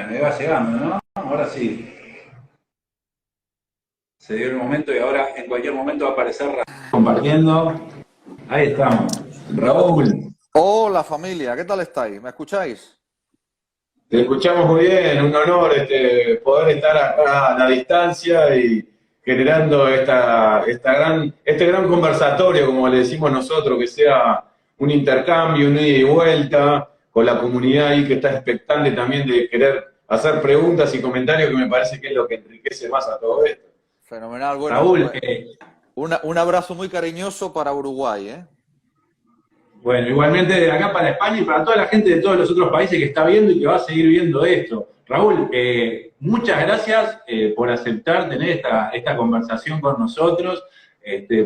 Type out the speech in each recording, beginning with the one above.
Me va llegando, ¿no? Ahora sí. Se dio el momento y ahora en cualquier momento va a aparecer compartiendo. Ahí estamos. Raúl, Hola familia, ¿qué tal estáis? ¿Me escucháis? te escuchamos muy bien, un honor poder estar acá a la distancia y generando este gran conversatorio, como le decimos nosotros, que sea un intercambio, un ida y vuelta, con la comunidad ahí que está expectante también de querer hacer preguntas y comentarios, que me parece que es lo que enriquece más a todo esto. Fenomenal, bueno, Raúl, pues un abrazo muy cariñoso para Uruguay, ¿eh? bueno, igualmente de acá para España y para toda la gente de todos los otros países que está viendo y que va a seguir viendo esto. Raúl, muchas gracias por aceptar tener esta conversación con nosotros.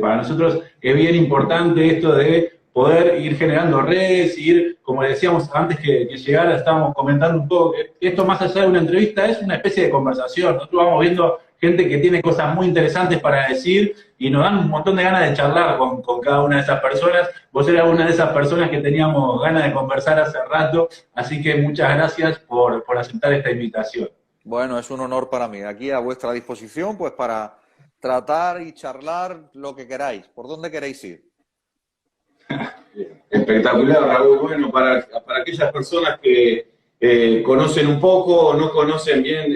Para nosotros es bien importante esto de poder ir generando redes, ir, como decíamos antes que llegara, estábamos comentando un poco que esto más allá de una entrevista es una especie de conversación. Nosotros vamos viendo gente que tiene cosas muy interesantes para decir y nos dan un montón de ganas de charlar con cada una de esas personas. Vos eras una de esas personas que teníamos ganas de conversar hace rato, así que muchas gracias por aceptar esta invitación. Bueno, es un honor para mí. Aquí a vuestra disposición, pues para tratar y charlar lo que queráis. ¿Por dónde queréis ir? Espectacular, Raúl. Bueno, para aquellas personas que conocen un poco o no conocen bien,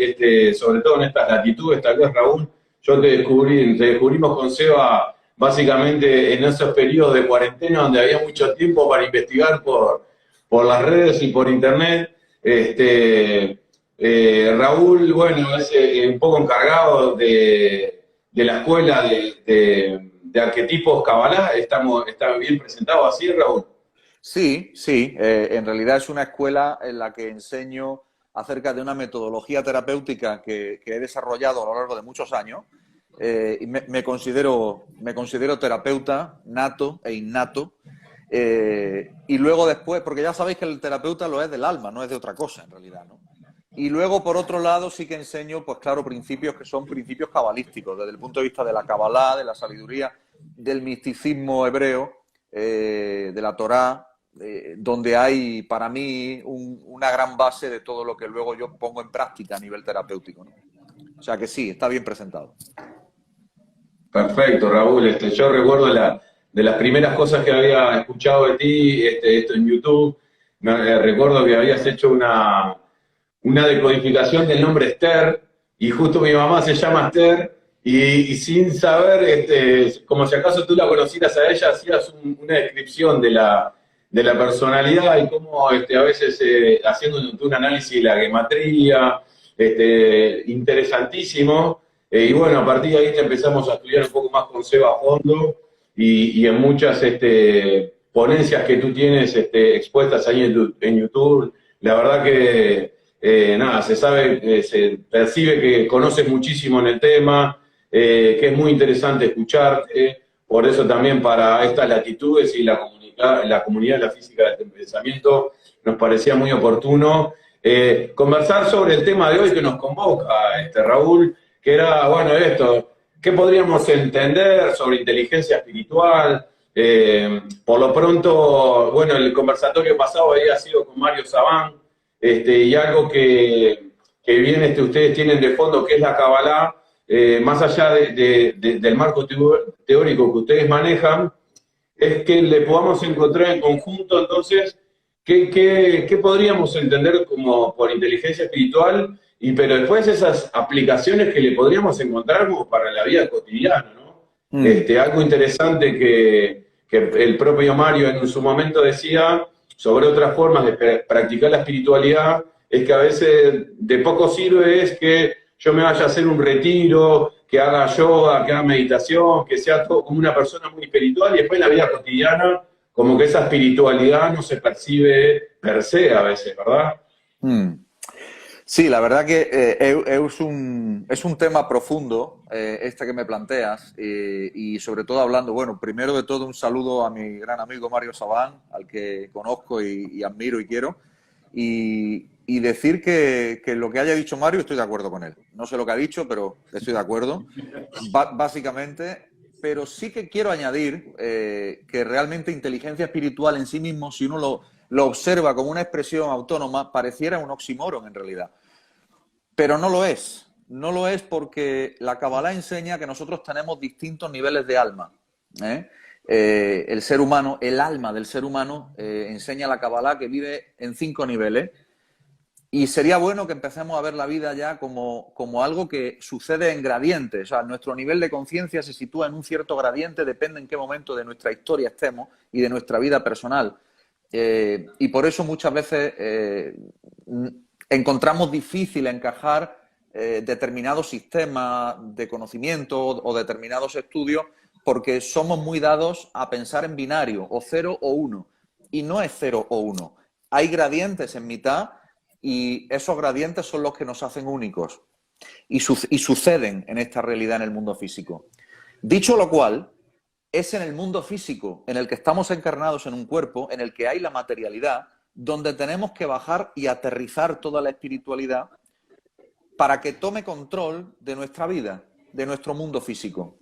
sobre todo en estas latitudes, tal vez, Raúl, te descubrimos con Seba básicamente en esos periodos de cuarentena donde había mucho tiempo para investigar por las redes y por internet. Raúl, bueno, es un poco encargado de la escuela de arquetipos Kabbalah. Está bien presentado así, Raúl. Sí, sí. En realidad es una escuela en la que enseño acerca de una metodología terapéutica que he desarrollado a lo largo de muchos años. Y me considero terapeuta nato e innato. Y luego después, porque ya sabéis que el terapeuta lo es del alma, no es de otra cosa en realidad, ¿no? Y luego, por otro lado, sí que enseño, pues claro, principios que son principios cabalísticos, desde el punto de vista de la Kabbalah, de la sabiduría, del misticismo hebreo, de la Torá, donde hay para mí una gran base de todo lo que luego yo pongo en práctica a nivel terapéutico, ¿no? O sea que sí, está bien presentado. Perfecto, Raúl. Yo recuerdo de las primeras cosas que había escuchado de ti, esto en YouTube. Recuerdo que habías hecho una decodificación del nombre Esther, y justo mi mamá se llama Esther, y sin saber, como si acaso tú la conocieras a ella, hacías una descripción de la personalidad y cómo a veces haciendo un análisis de la gematría, interesantísimo. Y bueno, a partir de ahí te empezamos a estudiar un poco más con Seba a fondo y en muchas ponencias que tú tienes expuestas ahí en YouTube. La verdad que nada, se sabe, se percibe que conoces muchísimo en el tema, que es muy interesante escucharte. Por eso también para estas latitudes y la comunidad de la física del pensamiento nos parecía muy oportuno conversar sobre el tema de hoy que nos convoca, Raúl, que era, bueno, esto, ¿qué podríamos entender sobre inteligencia espiritual? Por lo pronto, bueno, el conversatorio pasado había sido con Mario Sabán, y algo que bien ustedes tienen de fondo, que es la Kabbalah, más allá del marco teórico que ustedes manejan, es que le podamos encontrar en conjunto, entonces, ¿qué podríamos entender como por inteligencia espiritual? Pero después esas aplicaciones que le podríamos encontrar como para la vida cotidiana, ¿no? Mm. Algo interesante que el propio Mario en su momento decía sobre otras formas de practicar la espiritualidad, es que a veces de poco sirve es que yo me vaya a hacer un retiro, que haga yoga, que haga meditación, que sea todo como una persona muy espiritual, y después en la vida cotidiana, como que esa espiritualidad no se percibe per se a veces, ¿verdad? Mm. Sí, la verdad que es un tema profundo, este que me planteas, y sobre todo hablando, bueno, primero de todo un saludo a mi gran amigo Mario Sabán, al que conozco y admiro y quiero, y decir que lo que haya dicho Mario estoy de acuerdo con él. No sé lo que ha dicho, pero estoy de acuerdo, básicamente. Pero sí que quiero añadir que realmente inteligencia espiritual en sí mismo, si uno lo observa como una expresión autónoma, pareciera un oxímoron en realidad. Pero no lo es. No lo es porque la Kabbalah enseña que nosotros tenemos distintos niveles de alma. El ser humano, el alma del ser humano, enseña la Kabbalah que vive en 5 niveles. Y sería bueno que empecemos a ver la vida ya como algo que sucede en gradientes. O sea, nuestro nivel de conciencia se sitúa en un cierto gradiente, depende en qué momento de nuestra historia estemos y de nuestra vida personal. Y por eso muchas veces encontramos difícil encajar determinados sistemas de conocimiento o determinados estudios porque somos muy dados a pensar en binario, o 0 o 1. Y no es 0 o 1. Hay gradientes en mitad y esos gradientes son los que nos hacen únicos y suceden en esta realidad en el mundo físico. Dicho lo cual, es en el mundo físico en el que estamos encarnados en un cuerpo, en el que hay la materialidad, donde tenemos que bajar y aterrizar toda la espiritualidad para que tome control de nuestra vida, de nuestro mundo físico.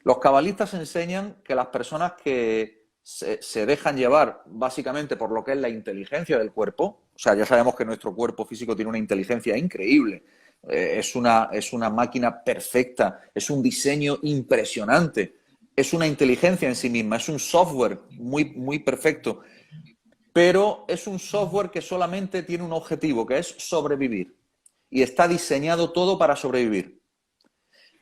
Los cabalistas enseñan que las personas que se dejan llevar básicamente por lo que es la inteligencia del cuerpo, o sea, ya sabemos que nuestro cuerpo físico tiene una inteligencia increíble, es una máquina perfecta, es un diseño impresionante, es una inteligencia en sí misma, es un software muy, muy perfecto, pero es un software que solamente tiene un objetivo, que es sobrevivir, y está diseñado todo para sobrevivir.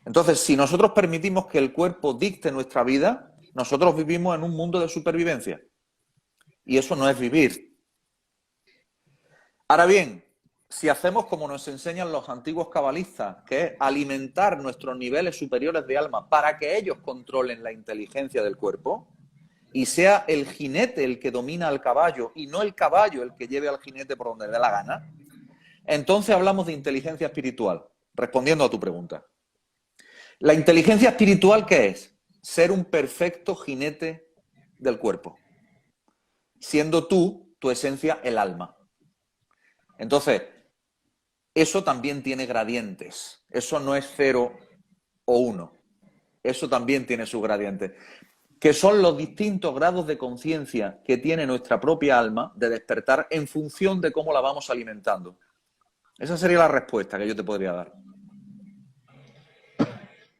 Entonces, si nosotros permitimos que el cuerpo dicte nuestra vida, nosotros vivimos en un mundo de supervivencia. Y eso no es vivir. Ahora bien, si hacemos como nos enseñan los antiguos cabalistas, que es alimentar nuestros niveles superiores de alma para que ellos controlen la inteligencia del cuerpo, y sea el jinete el que domina al caballo y no el caballo el que lleve al jinete por donde dé la gana, entonces hablamos de inteligencia espiritual, respondiendo a tu pregunta. ¿La inteligencia espiritual qué es? Ser un perfecto jinete del cuerpo, siendo tú, tu esencia, el alma. Entonces, eso también tiene gradientes. Eso no es 0 o 1. Eso también tiene sus gradientes, que son los distintos grados de conciencia que tiene nuestra propia alma de despertar en función de cómo la vamos alimentando. Esa sería la respuesta que yo te podría dar.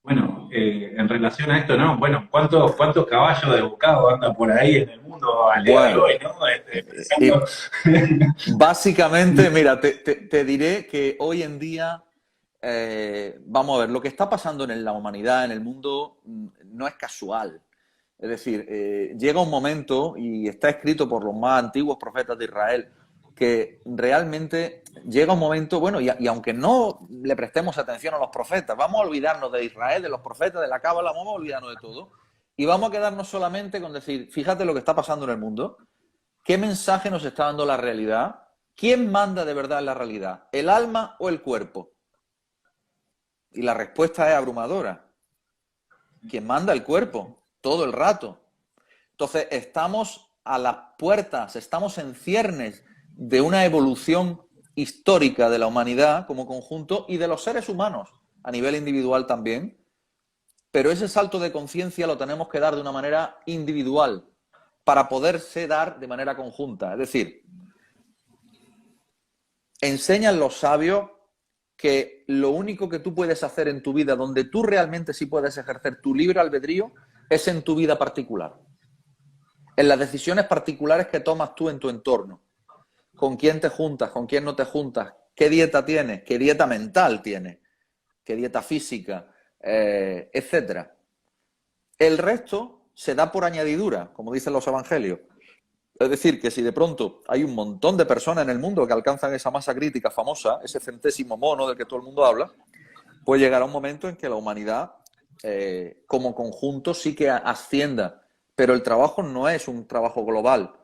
Bueno, en relación a esto, ¿no? Bueno, ¿cuántos caballos de bocado andan por ahí en el mundo al día de Bueno, hoy, ¿no? Pensando... básicamente, mira, te diré que hoy en día, vamos a ver, lo que está pasando en la humanidad, en el mundo, no es casual. Es decir, llega un momento, y está escrito por los más antiguos profetas de Israel, que realmente llega un momento, bueno, y aunque no le prestemos atención a los profetas, vamos a olvidarnos de Israel, de los profetas, de la Cábala, vamos a olvidarnos de todo, y vamos a quedarnos solamente con decir, fíjate lo que está pasando en el mundo, qué mensaje nos está dando la realidad, quién manda de verdad en la realidad, el alma o el cuerpo. Y la respuesta es abrumadora. ¿Quién manda? El cuerpo, todo el rato. Entonces, estamos a las puertas, estamos en ciernes de una evolución histórica de la humanidad como conjunto y de los seres humanos a nivel individual también, pero ese salto de conciencia lo tenemos que dar de una manera individual para poderse dar de manera conjunta. Es decir, enseñan los sabios que lo único que tú puedes hacer en tu vida, donde tú realmente sí puedes ejercer tu libre albedrío, es en tu vida particular. En las decisiones particulares que tomas tú en tu entorno. Con quién te juntas, con quién no te juntas, qué dieta tienes, qué dieta mental tienes, qué dieta física, etcétera. El resto se da por añadidura, como dicen los evangelios. Es decir, que si de pronto hay un montón de personas en el mundo que alcanzan esa masa crítica famosa, ese centésimo mono del que todo el mundo habla, pues llegará un momento en que la humanidad, como conjunto, sí que ascienda. Pero el trabajo no es un trabajo global.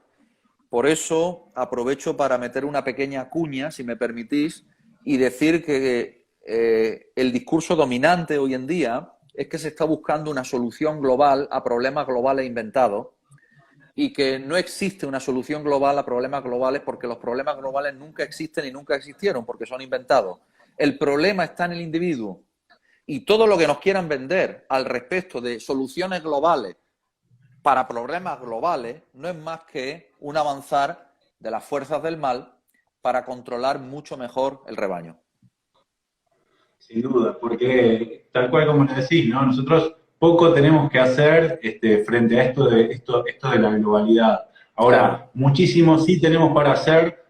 Por eso aprovecho para meter una pequeña cuña, si me permitís, y decir que el discurso dominante hoy en día es que se está buscando una solución global a problemas globales inventados y que no existe una solución global a problemas globales porque los problemas globales nunca existen y nunca existieron porque son inventados. El problema está en el individuo y todo lo que nos quieran vender al respecto de soluciones globales para problemas globales no es más que un avanzar de las fuerzas del mal para controlar mucho mejor el rebaño. Sin duda, porque tal cual como lo decís, ¿no? Nosotros poco tenemos que hacer frente a esto de la globalidad. Claro. Ahora, muchísimo sí tenemos para hacer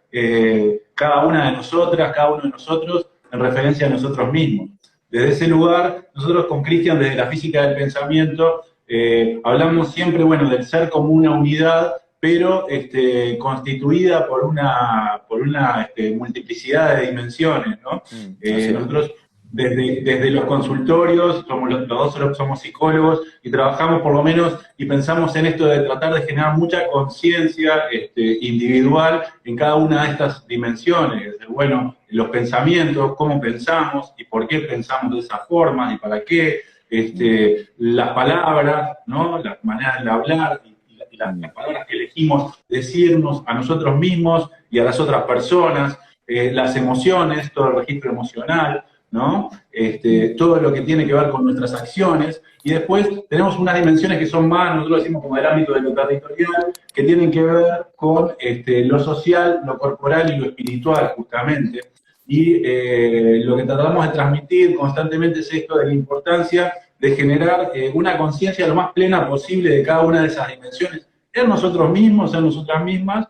cada una de nosotras, cada uno de nosotros, en referencia a nosotros mismos. Desde ese lugar, nosotros con Cristian, desde la física del pensamiento, hablamos siempre, bueno, del ser como una unidad, pero constituida por una multiplicidad de dimensiones, ¿no? Así es. Nosotros desde los consultorios, los dos somos psicólogos y trabajamos por lo menos y pensamos en esto de tratar de generar mucha conciencia individual en cada una de estas dimensiones. Bueno, los pensamientos, cómo pensamos y por qué pensamos de esa forma y para qué, las palabras, ¿no? Las maneras de hablar y las palabras que elegimos decirnos a nosotros mismos y a las otras personas, las emociones, todo el registro emocional, ¿no? Todo lo que tiene que ver con nuestras acciones, y después tenemos unas dimensiones que son más, nosotros decimos como del ámbito de lo territorial, que tienen que ver con lo social, lo corporal y lo espiritual, justamente. Y lo que tratamos de transmitir constantemente es esto de la importancia de generar una conciencia lo más plena posible de cada una de esas dimensiones, en nosotros mismos, en nosotras mismas,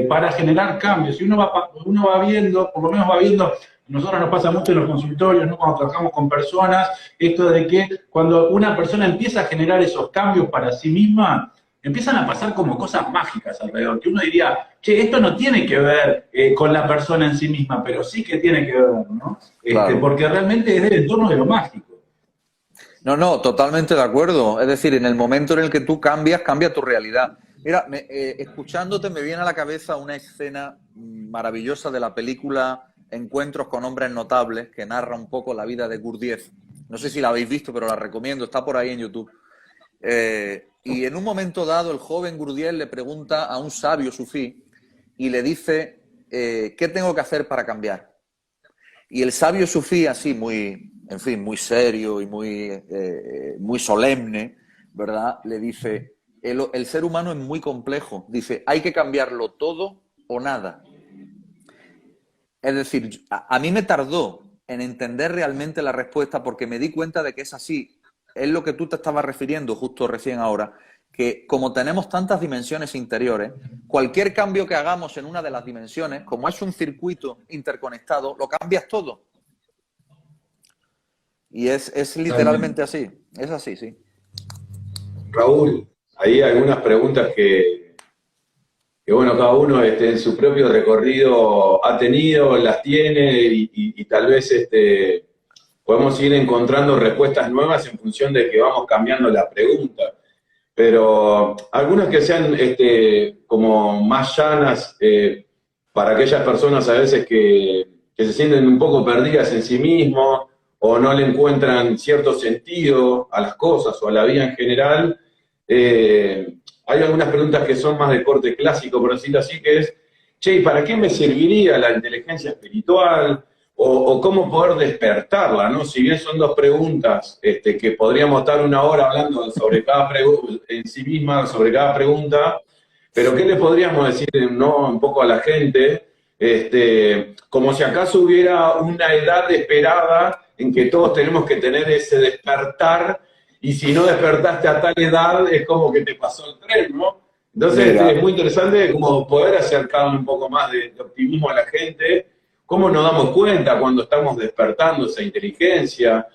para generar cambios. Y uno va viendo, por lo menos va viendo. Nosotros nos pasa mucho en los consultorios, ¿no? Cuando trabajamos con personas, esto de que cuando una persona empieza a generar esos cambios para sí misma, empiezan a pasar como cosas mágicas alrededor, que uno diría, che, esto no tiene que ver con la persona en sí misma, pero sí que tiene que ver, ¿no? Claro. Porque realmente es del entorno de lo mágico. No, no, totalmente de acuerdo. Es decir, en el momento en el que tú cambias, cambia tu realidad. Mira, escuchándote me viene a la cabeza una escena maravillosa de la película Encuentros con hombres notables, que narra un poco la vida de Gurdjieff. No sé si la habéis visto, pero la recomiendo, está por ahí en YouTube. Y en un momento dado, el joven Gurdjieff le pregunta a un sabio sufí y le dice, ¿qué tengo que hacer para cambiar? Y el sabio sufí, así muy, en fin, muy serio y muy solemne, ¿verdad? Le dice, el ser humano es muy complejo. Dice, hay que cambiarlo todo o nada. Es decir, a mí me tardó en entender realmente la respuesta porque me di cuenta de que es así. Es lo que tú te estabas refiriendo justo recién ahora, que como tenemos tantas dimensiones interiores, cualquier cambio que hagamos en una de las dimensiones, como es un circuito interconectado, lo cambias todo. Y es literalmente así. Es así, sí. Raúl, hay algunas preguntas que bueno, cada uno en su propio recorrido ha tenido, las tiene y tal vez podemos ir encontrando respuestas nuevas en función de que vamos cambiando la pregunta. Pero algunas que sean como más llanas para aquellas personas a veces que se sienten un poco perdidas en sí mismos o no le encuentran cierto sentido a las cosas o a la vida en general. Hay algunas preguntas que son más de corte clásico, por decirlo así, que es, che, ¿para qué me serviría la inteligencia espiritual? O cómo poder despertarla, ¿no? Si bien son dos preguntas que podríamos estar una hora hablando sobre cada pregunta en sí misma, sobre cada pregunta, pero ¿qué le podríamos decir, no, un poco a la gente? Como si acaso hubiera una edad esperada en que todos tenemos que tener ese despertar, y si no despertaste a tal edad, es como que te pasó el tren, ¿no? Entonces, Mira, es muy interesante como poder acercarle un poco más de optimismo a la gente. ¿Cómo nos damos cuenta cuando estamos despertando esa inteligencia?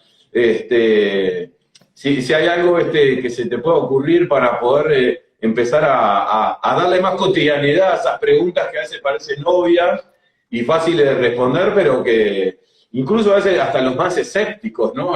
Si hay algo que se te pueda ocurrir para poder empezar a darle más cotidianidad a esas preguntas que a veces parecen obvias y fáciles de responder, pero que incluso a veces hasta los más escépticos, ¿no?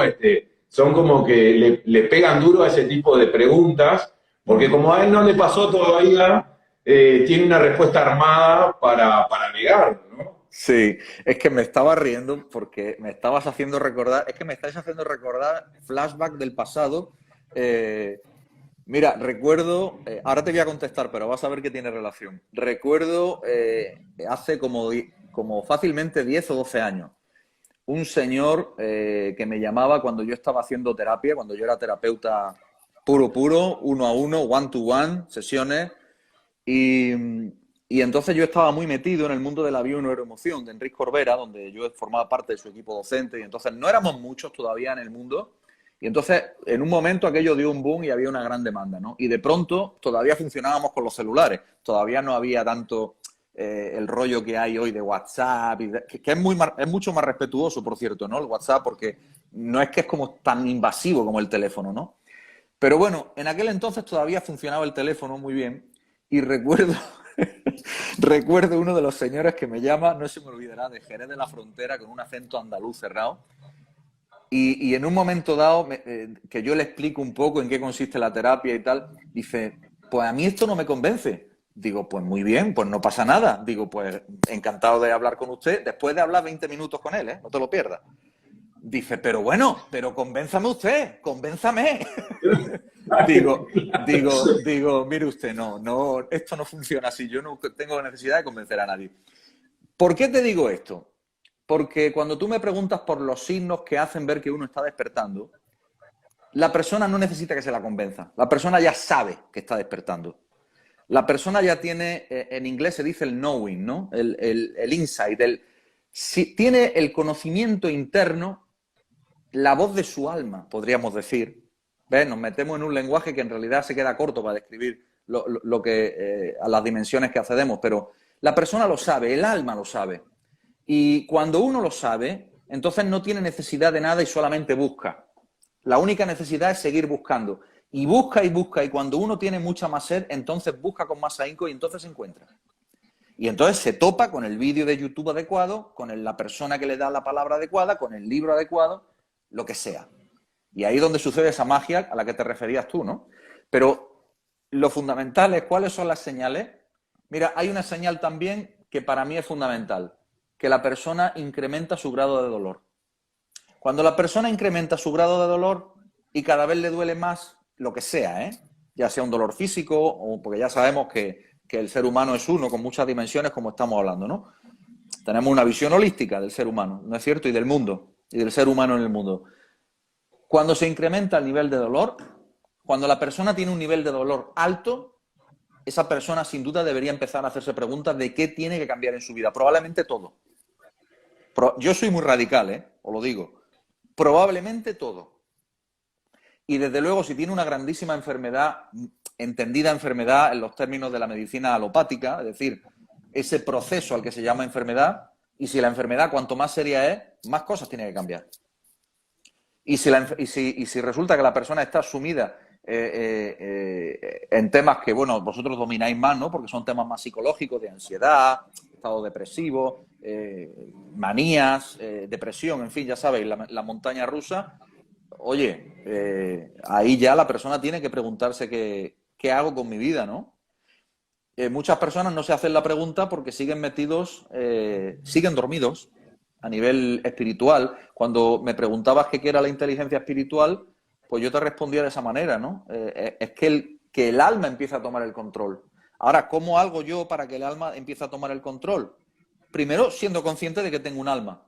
Son como que le pegan duro a ese tipo de preguntas, porque como a él no le pasó todavía, tiene una respuesta armada para negarlo, ¿no? sí, es que me estaba riendo porque me estabas haciendo recordar, es que me estáis haciendo recordar flashback del pasado. Mira, recuerdo, ahora te voy a contestar, pero vas a ver que tiene relación. Recuerdo hace como fácilmente 10 o 12 años, un señor que me llamaba cuando yo estaba haciendo terapia, cuando yo era terapeuta puro, uno a uno, one to one, sesiones, y Y entonces yo estaba muy metido en el mundo de la bioneuroemoción de Enrique Corbera, donde yo formaba parte de su equipo docente, y entonces no éramos muchos todavía en el mundo. Y entonces, en un momento aquello dio un boom y había una gran demanda, ¿no? Y de pronto todavía funcionábamos con los celulares, todavía no había tanto el rollo que hay hoy de WhatsApp, que es mucho más respetuoso, por cierto, ¿no? El WhatsApp, porque no es que es como tan invasivo como el teléfono, ¿no? Pero bueno, en aquel entonces todavía funcionaba el teléfono muy bien y recuerdo, recuerdo uno de los señores que me llama, no se me olvidará, de Jerez de la Frontera, con un acento andaluz cerrado. Y en un momento dado, que yo le explico un poco en qué consiste la terapia y tal, dice, pues a mí esto no me convence. Digo, pues muy bien, pues no pasa nada. Digo, pues encantado de hablar con usted, después de hablar 20 minutos con él, no te lo pierdas. Dice, pero bueno, pero convénzame usted, convénzame. Digo, mire usted, no, esto no funciona así, yo no tengo necesidad de convencer a nadie. ¿Por qué te digo esto? Porque cuando tú me preguntas por los signos que hacen ver que uno está despertando, la persona no necesita que se la convenza. La persona ya sabe que está despertando. La persona ya tiene, en inglés se dice el knowing, ¿no? El insight. Si tiene el conocimiento interno, la voz de su alma, podríamos decir. ¿Ves? Nos metemos en un lenguaje que en realidad se queda corto para describir lo que, a las dimensiones que accedemos, pero la persona lo sabe, el alma lo sabe. Y cuando uno lo sabe, entonces no tiene necesidad de nada y solamente busca. La única necesidad es seguir buscando. Y busca, y cuando uno tiene mucha más sed, entonces busca con más ahínco y entonces se encuentra. Y entonces se topa con el vídeo de YouTube adecuado, con la persona que le da la palabra adecuada, con el libro adecuado, lo que sea. Y ahí es donde sucede esa magia a la que te referías tú, ¿no? Pero lo fundamental es cuáles son las señales. Mira, hay una señal también que para mí es fundamental, que la persona incrementa su grado de dolor. Cuando la persona incrementa su grado de dolor y cada vez le duele más, lo que sea, ya sea un dolor físico, o porque ya sabemos que el ser humano es uno, con muchas dimensiones, como estamos hablando, ¿no? Tenemos una visión holística del ser humano, ¿no es cierto? Y del mundo, y del ser humano en el mundo. Cuando se incrementa el nivel de dolor, cuando la persona tiene un nivel de dolor alto, esa persona sin duda debería empezar a hacerse preguntas de qué tiene que cambiar en su vida. Probablemente todo. Yo soy muy radical, os lo digo. Probablemente todo. Y desde luego, si tiene una grandísima enfermedad, entendida enfermedad en los términos de la medicina alopática, es decir, ese proceso al que se llama enfermedad, y si la enfermedad cuanto más seria es, más cosas tiene que cambiar. Y si resulta que la persona está sumida en temas que, bueno, vosotros domináis más, ¿no? Porque son temas más psicológicos, de ansiedad, estado depresivo, manías, depresión, en fin, ya sabéis, la montaña rusa. Oye, ahí ya la persona tiene que preguntarse qué hago con mi vida, ¿no? Muchas personas no se hacen la pregunta porque siguen metidos, siguen dormidos a nivel espiritual. Cuando me preguntabas qué era la inteligencia espiritual, pues yo te respondía de esa manera, ¿no? Es que el alma empieza a tomar el control. Ahora, ¿cómo hago yo para que el alma empiece a tomar el control? Primero, siendo consciente de que tengo un alma.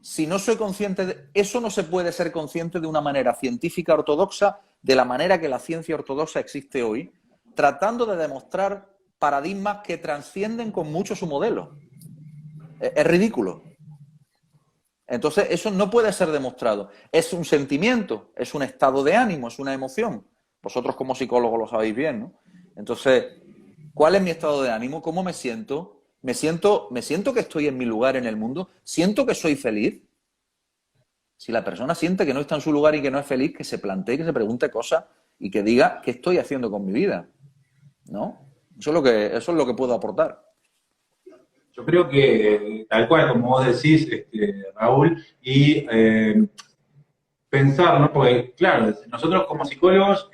Si no soy consciente de eso, no se puede ser consciente de una manera científica ortodoxa, de la manera que la ciencia ortodoxa existe hoy, tratando de demostrar paradigmas que trascienden con mucho su modelo. Es ridículo. Entonces, eso no puede ser demostrado. Es un sentimiento, es un estado de ánimo, es una emoción. Vosotros como psicólogos lo sabéis bien, ¿no? Entonces, ¿cuál es mi estado de ánimo? ¿Cómo me siento? ¿Me siento que estoy en mi lugar en el mundo? ¿Siento que soy feliz? Si la persona siente que no está en su lugar y que no es feliz, que se plantee, que se pregunte cosas y que diga qué estoy haciendo con mi vida, ¿no? Eso es lo que puedo aportar. Yo creo que, tal cual, como vos decís, Raúl, y pensar, ¿no? Porque, claro, nosotros como psicólogos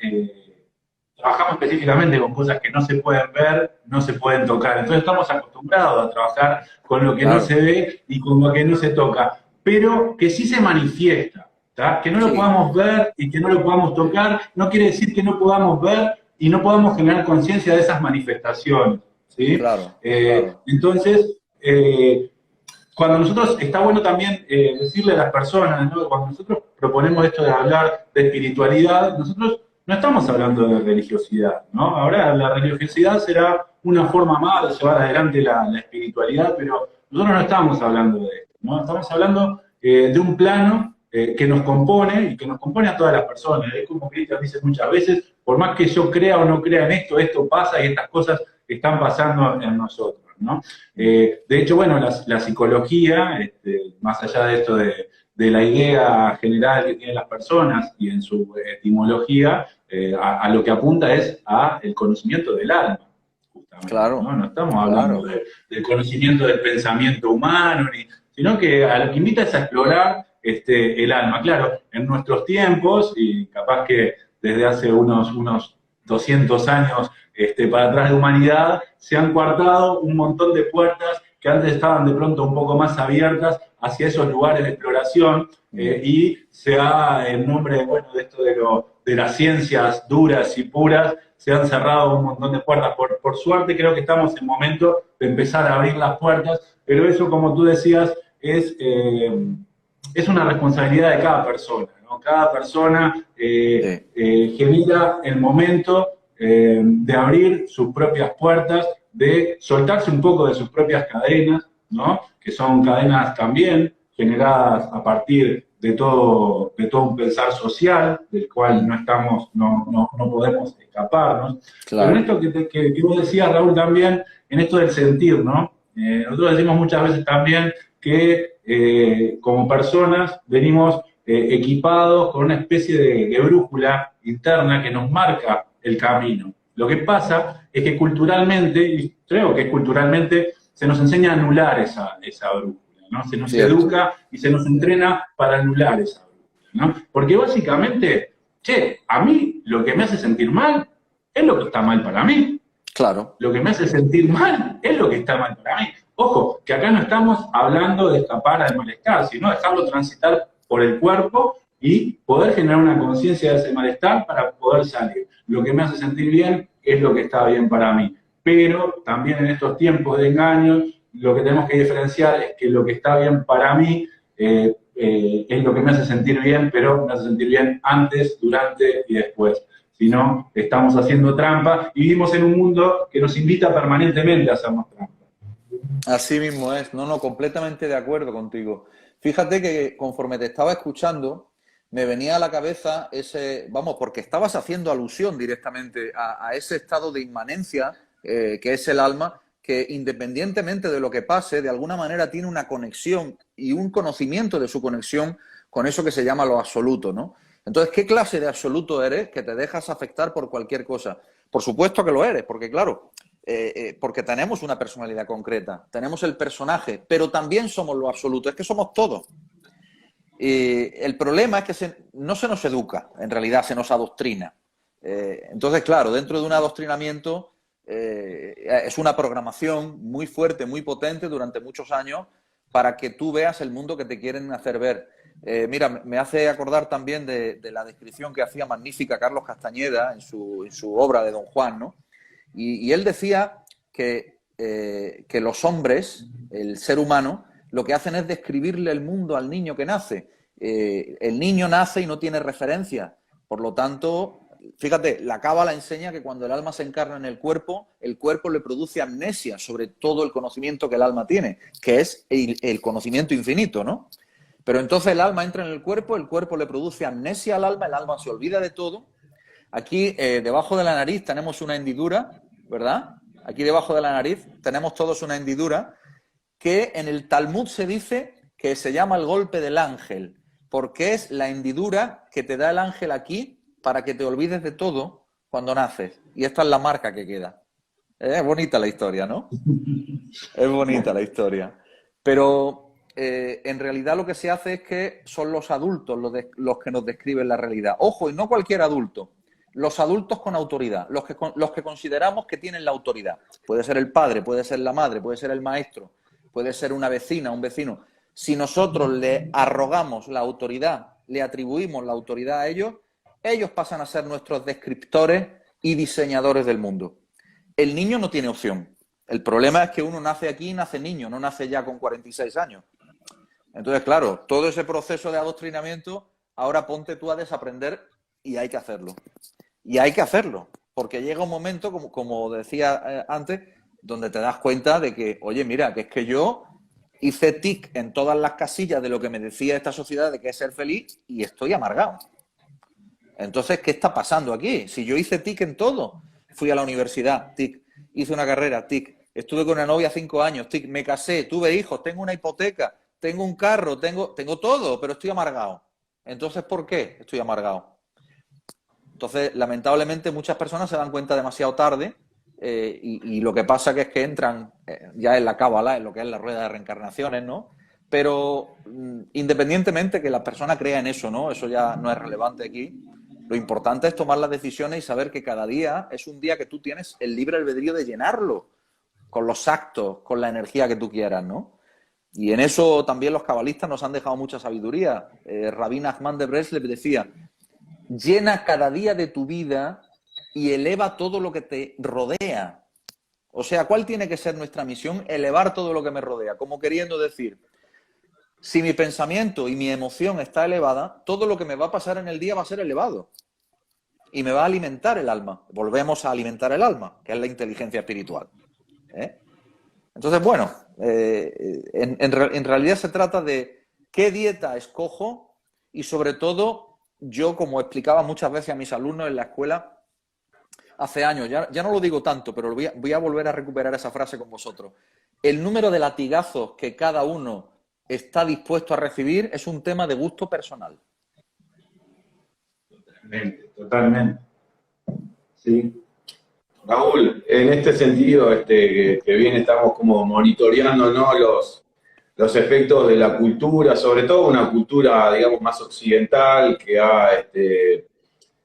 trabajamos específicamente con cosas que no se pueden ver, no se pueden tocar. Entonces estamos acostumbrados a trabajar con lo que no se ve y con lo que no se toca, pero que sí se manifiesta, ¿tá? Que no lo podamos ver y que no lo podamos tocar, no quiere decir que no podamos ver y no podamos generar conciencia de esas manifestaciones, ¿sí? Claro. Entonces, cuando nosotros, está bueno también decirle a las personas, ¿no? Cuando nosotros proponemos esto de hablar de espiritualidad, nosotros no estamos hablando de religiosidad, ¿no? Ahora la religiosidad será una forma más de llevar adelante la espiritualidad, pero nosotros no estamos hablando de esto, ¿no? Estamos hablando de un plano que nos compone y que nos compone a todas las personas. Es como Cristian dice muchas veces, por más que yo crea o no crea en esto, esto pasa y estas cosas están pasando en nosotros, ¿no? De hecho, bueno, la psicología, más allá de esto de la idea general que tienen las personas y en su etimología, a lo que apunta es a el conocimiento del alma, justamente. Claro, No, no estamos hablando del conocimiento del pensamiento humano, sino que a lo que invita es a explorar el alma. Claro, en nuestros tiempos, y capaz que desde hace unos 200 años para atrás de humanidad, se han coartado un montón de puertas que antes estaban de pronto un poco más abiertas hacia esos lugares de exploración, y se ha, en nombre bueno, de esto de las ciencias duras y puras, se han cerrado un montón de puertas. Por suerte creo que estamos en momento de empezar a abrir las puertas, pero eso, como tú decías, es una responsabilidad de cada persona, ¿no? Cada persona genera el momento de abrir sus propias puertas, de soltarse un poco de sus propias cadenas, ¿no? Que son cadenas también generadas a partir de todo un pensar social, del cual no podemos escaparnos. claro. Pero en esto que vos decías, Raúl, también, en esto del sentir, ¿no? Nosotros decimos muchas veces también que como personas venimos equipados con una especie de brújula interna que nos marca el camino. Lo que pasa es que culturalmente, y creo que culturalmente, se nos enseña a anular esa brújula, ¿no? Se nos educa y se nos entrena para anular esa brújula, ¿no? Porque básicamente, a mí lo que me hace sentir mal es lo que está mal para mí. Claro. Lo que me hace sentir mal es lo que está mal para mí. Ojo, que acá no estamos hablando de escapar al malestar, sino dejarlo transitar por el cuerpo y poder generar una conciencia de ese malestar para poder salir. Lo que me hace sentir bien es lo que está bien para mí. Pero también en estos tiempos de engaños, lo que tenemos que diferenciar es que lo que está bien para mí es lo que me hace sentir bien, pero me hace sentir bien antes, durante y después. Si no, estamos haciendo trampa y vivimos en un mundo que nos invita permanentemente a hacernos trampa. Así mismo es, no, completamente de acuerdo contigo. Fíjate que conforme te estaba escuchando, me venía a la cabeza porque estabas haciendo alusión directamente a ese estado de inmanencia que es el alma, que independientemente de lo que pase, de alguna manera tiene una conexión y un conocimiento de su conexión con eso que se llama lo absoluto, ¿no? Entonces, ¿qué clase de absoluto eres que te dejas afectar por cualquier cosa? Por supuesto que lo eres, porque claro, porque tenemos una personalidad concreta, tenemos el personaje, pero también somos lo absoluto, es que somos todo. El problema es que no se nos educa, en realidad se nos adoctrina. Entonces, claro, dentro de un adoctrinamiento es una programación muy fuerte, muy potente durante muchos años para que tú veas el mundo que te quieren hacer ver. Mira, me hace acordar también de la descripción que hacía magnífica Carlos Castañeda en su obra de Don Juan, ¿no? Y él decía que los hombres, el ser humano, lo que hacen es describirle el mundo al niño que nace. El niño nace y no tiene referencia. Por lo tanto, fíjate, la Cábala enseña que cuando el alma se encarna en el cuerpo le produce amnesia sobre todo el conocimiento que el alma tiene, que es el conocimiento infinito, ¿no? Pero entonces el alma entra en el cuerpo le produce amnesia al alma, el alma se olvida de todo. Aquí, debajo de la nariz, tenemos una hendidura, ¿verdad? Aquí debajo de la nariz tenemos todos una hendidura que en el Talmud se dice que se llama el golpe del ángel, porque es la hendidura que te da el ángel aquí para que te olvides de todo cuando naces. Y esta es la marca que queda. Es bonita la historia, ¿no? Es bonita la historia. Pero en realidad lo que se hace es que son los adultos los que nos describen la realidad. Ojo, y no cualquier adulto. Los adultos con autoridad, los que consideramos que tienen la autoridad. Puede ser el padre, puede ser la madre, puede ser el maestro, puede ser una vecina, un vecino. Si nosotros le arrogamos la autoridad, le atribuimos la autoridad a ellos pasan a ser nuestros descriptores y diseñadores del mundo. El niño no tiene opción. El problema es que uno nace aquí y nace niño, no nace ya con 46 años. Entonces, claro, todo ese proceso de adoctrinamiento, ahora ponte tú a desaprender y hay que hacerlo. Y hay que hacerlo, porque llega un momento, como decía antes, donde te das cuenta de que, oye, mira, que es que yo hice tic en todas las casillas de lo que me decía esta sociedad de que es ser feliz y estoy amargado. Entonces, ¿qué está pasando aquí? Si yo hice tic en todo, fui a la universidad, tic, hice una carrera, tic, estuve con una novia 5 años, tic, me casé, tuve hijos, tengo una hipoteca, tengo un carro, tengo todo, pero estoy amargado. Entonces, ¿por qué estoy amargado? Entonces, lamentablemente, muchas personas se dan cuenta demasiado tarde y lo que pasa que es que entran ya en la cábala, en lo que es la rueda de reencarnaciones, ¿no? Pero independientemente que la persona crea en eso, ¿no? Eso ya no es relevante aquí. Lo importante es tomar las decisiones y saber que cada día es un día que tú tienes el libre albedrío de llenarlo con los actos, con la energía que tú quieras, ¿no? Y en eso también los cabalistas nos han dejado mucha sabiduría. Rabbi Nachman de Breslev decía, llena cada día de tu vida y eleva todo lo que te rodea. O sea, ¿cuál tiene que ser nuestra misión? Elevar todo lo que me rodea. Como queriendo decir, si mi pensamiento y mi emoción está elevada, todo lo que me va a pasar en el día va a ser elevado. Y me va a alimentar el alma. Volvemos a alimentar el alma, que es la inteligencia espiritual. Entonces, bueno, en realidad se trata de qué dieta escojo y sobre todo, yo como explicaba muchas veces a mis alumnos en la escuela hace años, ya no lo digo tanto, pero voy a volver a recuperar esa frase con vosotros. El número de latigazos que cada uno está dispuesto a recibir es un tema de gusto personal. Totalmente. Sí. Raúl, en este sentido, que bien estamos como monitoreando, ¿no? los efectos de la cultura, sobre todo una cultura, digamos, más occidental, que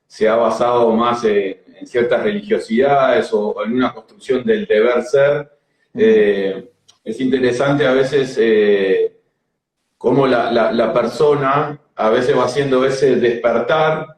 se ha basado más en ciertas religiosidades o en una construcción del deber ser. Es interesante a veces cómo la persona a veces va haciendo ese despertar,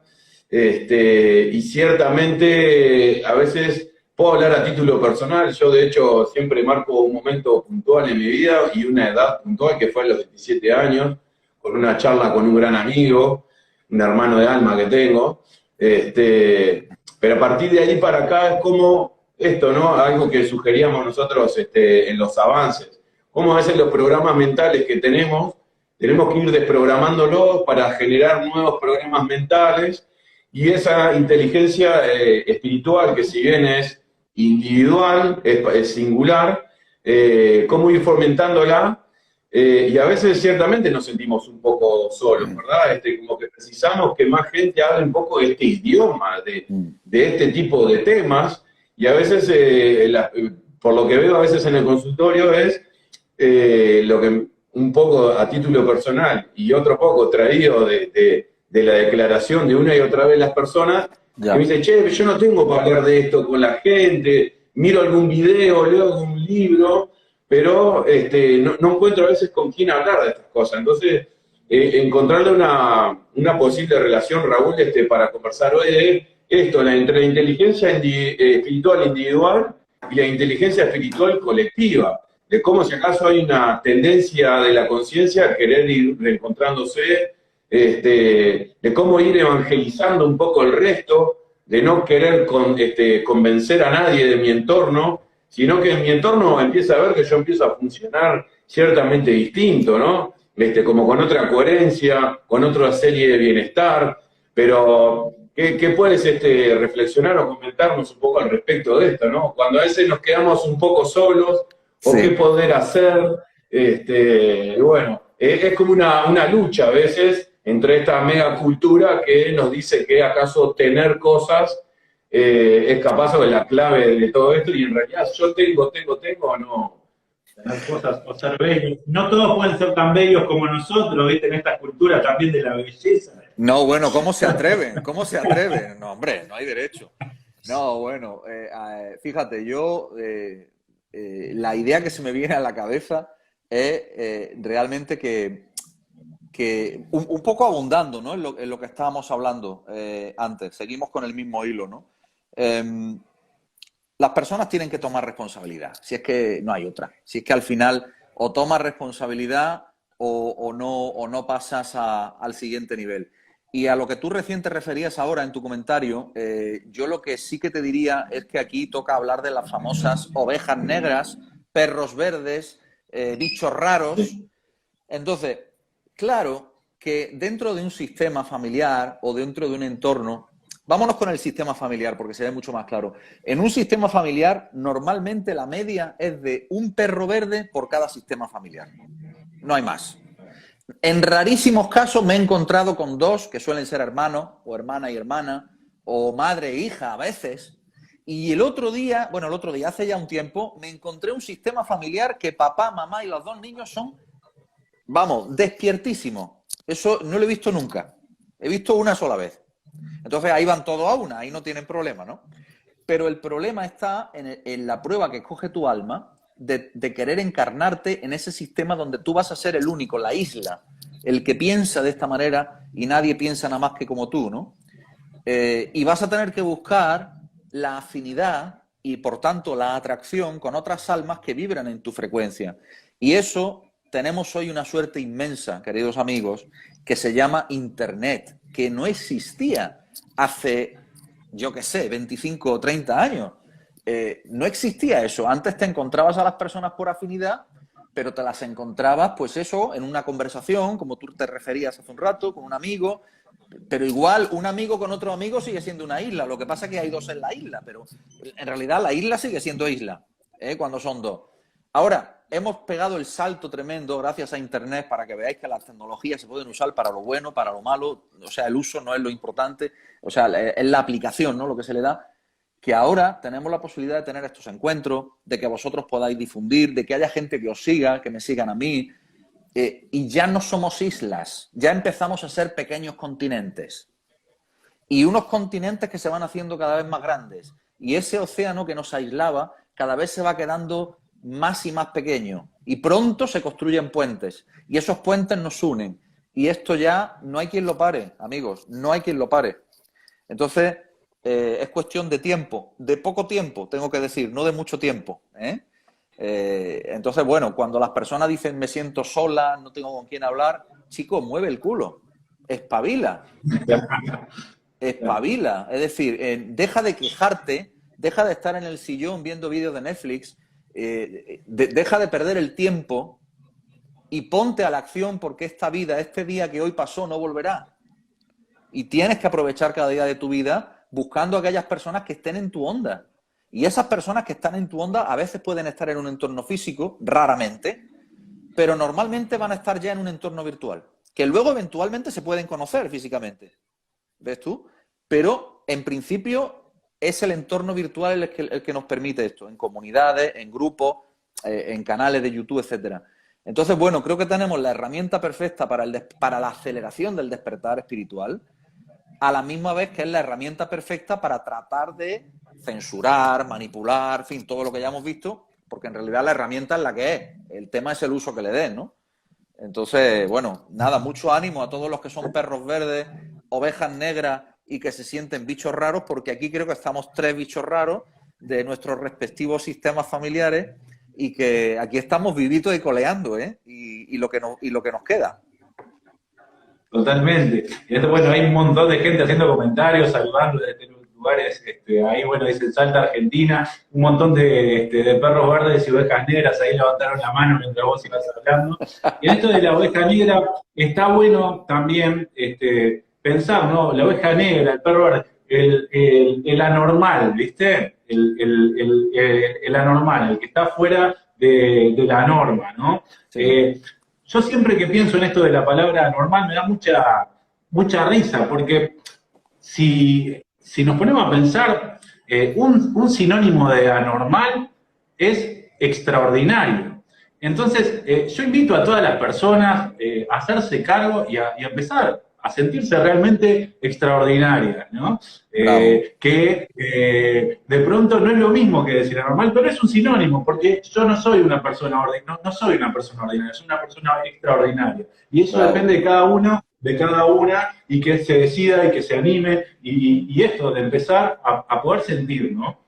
y ciertamente a veces puedo hablar a título personal. Yo de hecho siempre marco un momento puntual en mi vida y una edad puntual que fue a los 17 años, con una charla con un gran amigo, un hermano de alma que tengo. Pero a partir de ahí para acá es como esto, ¿no? Algo que sugeríamos nosotros en los avances. Como a veces los programas mentales que tenemos que ir desprogramándolos para generar nuevos programas mentales, y esa inteligencia espiritual, que si bien es individual, es singular, cómo ir fomentándola. Y a veces ciertamente nos sentimos un poco solos, ¿verdad? Como que precisamos que más gente hable un poco de este idioma, de este tipo de temas, y a veces, por lo que veo a veces en el consultorio, es lo que un poco a título personal y otro poco traído de la declaración de una y otra vez las personas, que me dicen, che, yo no tengo para hablar de esto con la gente, miro algún video, leo algún libro, pero no encuentro a veces con quién hablar de estas cosas. Entonces, encontrarle una posible relación, Raúl, para conversar hoy de esto, entre la inteligencia espiritual individual y la inteligencia espiritual colectiva, de cómo si acaso hay una tendencia de la conciencia a querer ir reencontrándose, de cómo ir evangelizando un poco el resto, de no querer convencer a nadie de mi entorno, sino que en mi entorno empieza a ver que yo empiezo a funcionar ciertamente distinto, ¿no? Como con otra coherencia, con otra serie de bienestar. Pero, ¿qué puedes reflexionar o comentarnos un poco al respecto de esto, ¿no? Cuando a veces nos quedamos un poco solos, o qué poder hacer, bueno, es como una lucha a veces entre esta mega cultura que nos dice que acaso tener cosas es capaz de la clave de todo esto, y en realidad yo tengo o no. Tener cosas o ser bellos. No todos pueden ser tan bellos como nosotros, ¿viste? En esta cultura también de la belleza. No, bueno, ¿cómo se atreven? ¿Cómo se atreven? No, hombre, no hay derecho. No, bueno, fíjate, yo la idea que se me viene a la cabeza es realmente que un poco abundando, ¿no? En lo que estábamos hablando antes, seguimos con el mismo hilo, ¿no? Las personas tienen que tomar responsabilidad, si es que no hay otra. Si es que al final o tomas responsabilidad o no pasas al siguiente nivel. Y a lo que tú recién te referías ahora en tu comentario, yo lo que sí que te diría es que aquí toca hablar de las famosas ovejas negras, perros verdes, bichos raros. Entonces, claro que dentro de un sistema familiar o dentro de un entorno, vámonos con el sistema familiar porque se ve mucho más claro. En un sistema familiar, normalmente la media es de un perro verde por cada sistema familiar. No hay más. En rarísimos casos me he encontrado con dos, que suelen ser hermanos, o hermana y hermana, o madre e hija a veces. Y el otro día, hace ya un tiempo, me encontré un sistema familiar que papá, mamá y los dos niños son, vamos, despiertísimos. Eso no lo he visto nunca. He visto una sola vez. Entonces ahí van todos a una, ahí no tienen problema, ¿no? Pero el problema está en la prueba que coge tu alma de querer encarnarte en ese sistema donde tú vas a ser el único, la isla, el que piensa de esta manera y nadie piensa nada más que como tú, ¿no? Y vas a tener que buscar la afinidad y, por tanto, la atracción con otras almas que vibran en tu frecuencia. Y eso tenemos hoy una suerte inmensa, queridos amigos, que se llama Internet, que no existía hace, yo qué sé, 25 o 30 años. No existía eso. Antes te encontrabas a las personas por afinidad, pero te las encontrabas, pues eso, en una conversación, como tú te referías hace un rato, con un amigo, pero igual un amigo con otro amigo sigue siendo una isla. Lo que pasa es que hay dos en la isla, pero en realidad la isla sigue siendo isla, cuando son dos. Ahora, hemos pegado el salto tremendo gracias a Internet para que veáis que las tecnologías se pueden usar para lo bueno, para lo malo. O sea, el uso no es lo importante, o sea, es la aplicación, ¿no?, lo que se le da. Que ahora tenemos la posibilidad de tener estos encuentros, de que vosotros podáis difundir, de que haya gente que os siga, que me sigan a mí, y ya no somos islas, ya empezamos a ser pequeños continentes. Y unos continentes que se van haciendo cada vez más grandes. Y ese océano que nos aislaba cada vez se va quedando más y más pequeño. Y pronto se construyen puentes. Y esos puentes nos unen. Y esto ya no hay quien lo pare, amigos, no hay quien lo pare. Entonces, es cuestión de tiempo, de poco tiempo, tengo que decir, no de mucho tiempo. Entonces, bueno, cuando las personas dicen me siento sola, no tengo con quién hablar, chico, mueve el culo, espabila. Espabila. Es decir, deja de quejarte, deja de estar en el sillón viendo vídeos de Netflix, deja de perder el tiempo y ponte a la acción porque esta vida, este día que hoy pasó, no volverá. Y tienes que aprovechar cada día de tu vida buscando a aquellas personas que estén en tu onda. Y esas personas que están en tu onda a veces pueden estar en un entorno físico, raramente, pero normalmente van a estar ya en un entorno virtual, que luego eventualmente se pueden conocer físicamente. ¿Ves tú? Pero en principio es el entorno virtual el que nos permite esto, en comunidades, en grupos, en canales de YouTube, etcétera. Entonces, bueno, creo que tenemos la herramienta perfecta para la aceleración del despertar espiritual, a la misma vez que es la herramienta perfecta para tratar de censurar, manipular, en fin, todo lo que ya hemos visto, porque en realidad la herramienta es la que es. El tema es el uso que le den, ¿no? Entonces, bueno, nada, mucho ánimo a todos los que son perros verdes, ovejas negras y que se sienten bichos raros, porque aquí creo que estamos 3 bichos raros de nuestros respectivos sistemas familiares y que aquí estamos vivitos y coleando, y lo que nos queda. Totalmente. Y esto, bueno, hay un montón de gente haciendo comentarios, saludando desde los lugares. Ahí, bueno, dice Salta, Argentina, un montón de perros verdes y ovejas negras ahí levantaron la mano mientras vos ibas hablando. Y en esto de la oveja negra, está bueno también pensar, ¿no? La oveja negra, el perro verde, el anormal, ¿viste? El anormal, el que está fuera de la norma, ¿no? Sí. Yo siempre que pienso en esto de la palabra anormal me da mucha risa, porque si nos ponemos a pensar, un sinónimo de anormal es extraordinario. Entonces, yo invito a todas las personas a hacerse cargo y a empezar a sentirse realmente extraordinarias, ¿no? Que de pronto no es lo mismo que decir anormal, pero es un sinónimo, porque yo no soy una persona ordinaria, no soy una persona ordinaria, soy una persona extraordinaria. Y eso depende de cada uno, de cada una, y que se decida y que se anime, y esto de empezar a poder sentir, ¿no?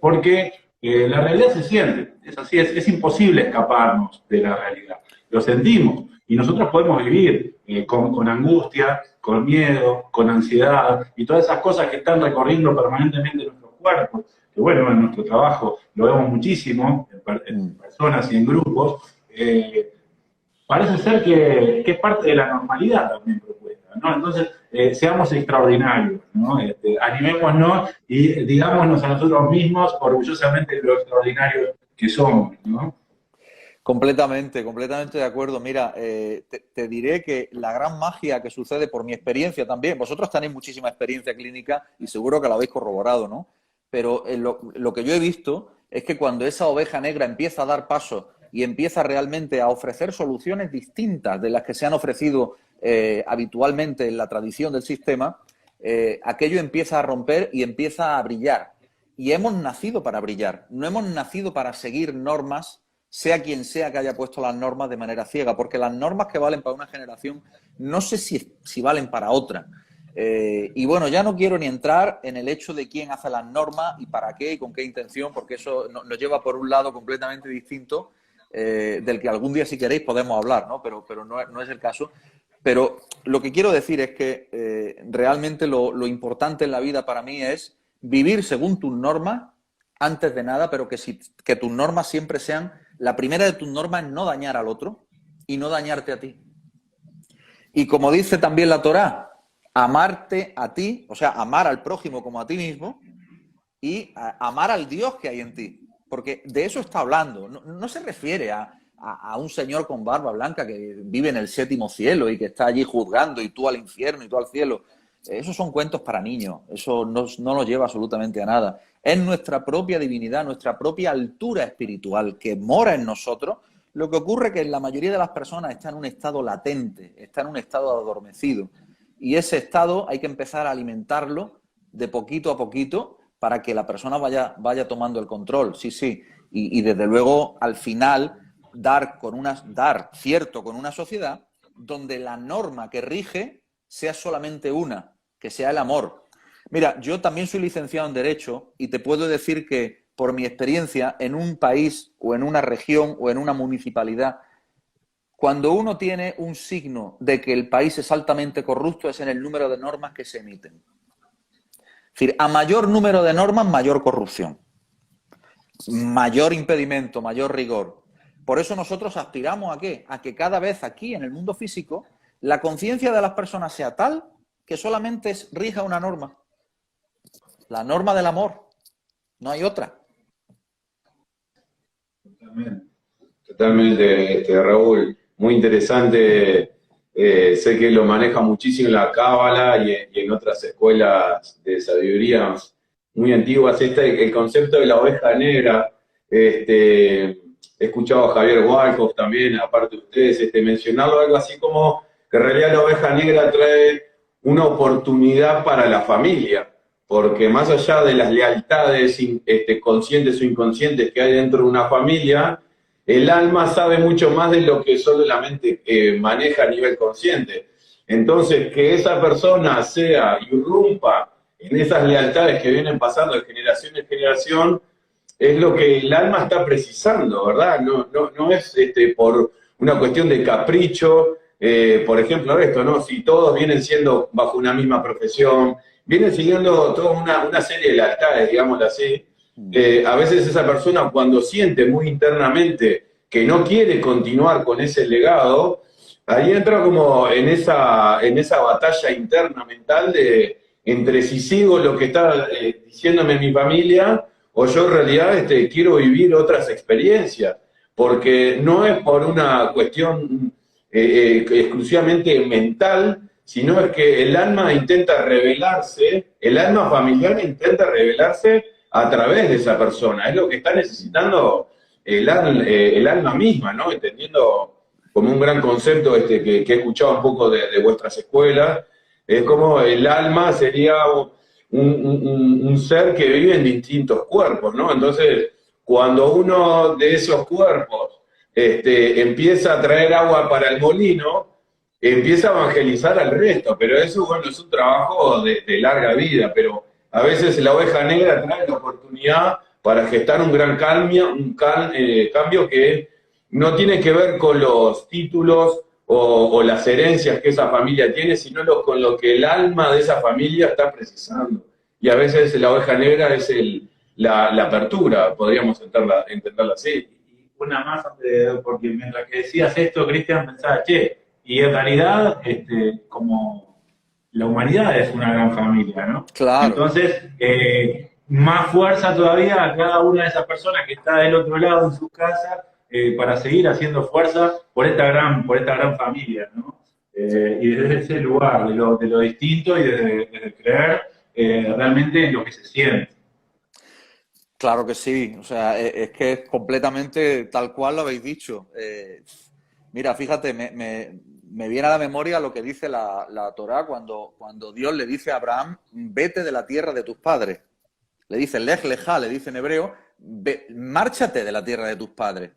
Porque la realidad se siente, es así, es imposible escaparnos de la realidad. lo sentimos. Y nosotros podemos vivir con angustia, con miedo, con ansiedad y todas esas cosas que están recorriendo permanentemente nuestros cuerpos. Que bueno, en nuestro trabajo lo vemos muchísimo, en personas y en grupos. Parece ser que es parte de la normalidad también propuesta, ¿no? Entonces, seamos extraordinarios, ¿no? Animémonos y digámonos a nosotros mismos orgullosamente lo extraordinarios que somos, ¿no? Completamente, completamente de acuerdo. Mira, te diré que la gran magia que sucede por mi experiencia también, vosotros tenéis muchísima experiencia clínica y seguro que la habéis corroborado, ¿no? Pero lo que yo he visto es que cuando esa oveja negra empieza a dar paso y empieza realmente a ofrecer soluciones distintas de las que se han ofrecido habitualmente en la tradición del sistema, aquello empieza a romper y empieza a brillar. Y hemos nacido para brillar, no hemos nacido para seguir normas, sea quien sea que haya puesto las normas de manera ciega, porque las normas que valen para una generación no sé si valen para otra. Y bueno, ya no quiero ni entrar en el hecho de quién hace las normas y para qué y con qué intención, porque eso nos lleva por un lado completamente distinto, del que algún día, si queréis, podemos hablar, ¿no? Pero no es el caso. Pero lo que quiero decir es que realmente lo importante en la vida para mí es vivir según tus normas, antes de nada, pero que tus normas siempre sean... La primera de tus normas es no dañar al otro y no dañarte a ti. Y como dice también la Torá, amarte a ti, o sea, amar al prójimo como a ti mismo y amar al Dios que hay en ti. Porque de eso está hablando. No se refiere a un señor con barba blanca que vive en el séptimo cielo y que está allí juzgando y tú al infierno y tú al cielo. Esos son cuentos para niños. Eso no nos lleva absolutamente a nada. Es nuestra propia divinidad, nuestra propia altura espiritual que mora en nosotros. Lo que ocurre es que la mayoría de las personas está en un estado latente, está en un estado adormecido. Y ese estado hay que empezar a alimentarlo de poquito a poquito para que la persona vaya tomando el control. Sí, sí. Y desde luego, al final, dar cierto con una sociedad donde la norma que rige sea solamente una, que sea el amor. Mira, yo también soy licenciado en Derecho y te puedo decir que, por mi experiencia, en un país o en una región o en una municipalidad, cuando uno tiene un signo de que el país es altamente corrupto es en el número de normas que se emiten. Es decir, a mayor número de normas, mayor corrupción, mayor impedimento, mayor rigor. Por eso nosotros aspiramos ¿a qué? A que cada vez aquí, en el mundo físico, la conciencia de las personas sea tal que solamente rija una norma. La norma del amor. No hay otra. Totalmente, Raúl. Muy interesante. Sé que lo maneja muchísimo en la Cábala y en otras escuelas de sabiduría muy antiguas. El concepto de la oveja negra. He escuchado a Javier Walkoff también, aparte de ustedes, mencionarlo algo así como que en realidad la oveja negra trae una oportunidad para la familia. Porque más allá de las lealtades conscientes o inconscientes que hay dentro de una familia, el alma sabe mucho más de lo que solo la mente maneja a nivel consciente. Entonces, que esa persona irrumpa en esas lealtades que vienen pasando de generación en generación, es lo que el alma está precisando, ¿verdad? No es por una cuestión de capricho, por ejemplo, esto, ¿no? Si todos vienen siendo bajo una misma profesión, vienen siguiendo toda una serie de lealtades, digámoslo así. A veces esa persona, cuando siente muy internamente que no quiere continuar con ese legado, ahí entra como en esa batalla interna mental entre si sigo lo que está diciéndome mi familia o yo en realidad quiero vivir otras experiencias. Porque no es por una cuestión exclusivamente mental, sino es que el alma intenta revelarse, el alma familiar intenta revelarse a través de esa persona. Es lo que está necesitando el alma misma, ¿no? Entendiendo como un gran concepto que he escuchado un poco de vuestras escuelas, es como el alma sería un ser que vive en distintos cuerpos, ¿no? Entonces, cuando uno de esos cuerpos empieza a traer agua para el molino, empieza a evangelizar al resto, pero eso, bueno, es un trabajo de larga vida, pero a veces la oveja negra trae la oportunidad para gestar un gran cambio que no tiene que ver con los títulos o las herencias que esa familia tiene, sino con lo que el alma de esa familia está precisando. Y a veces la oveja negra es la apertura, podríamos entenderla así. Y una más, porque mientras que decías esto, Cristian, pensaba, che, y en realidad, como la humanidad es una gran familia, ¿no? Claro. Entonces, más fuerza todavía a cada una de esas personas que está del otro lado en su casa para seguir haciendo fuerza por esta gran familia, ¿no? Y desde ese lugar, de lo distinto y desde creer realmente en lo que se siente. Claro que sí, o sea, es que es completamente tal cual lo habéis dicho. Mira, fíjate, me viene a la memoria lo que dice la Torá cuando Dios le dice a Abraham, vete de la tierra de tus padres. Le dice, lej lejá, le dice en hebreo, márchate de la tierra de tus padres.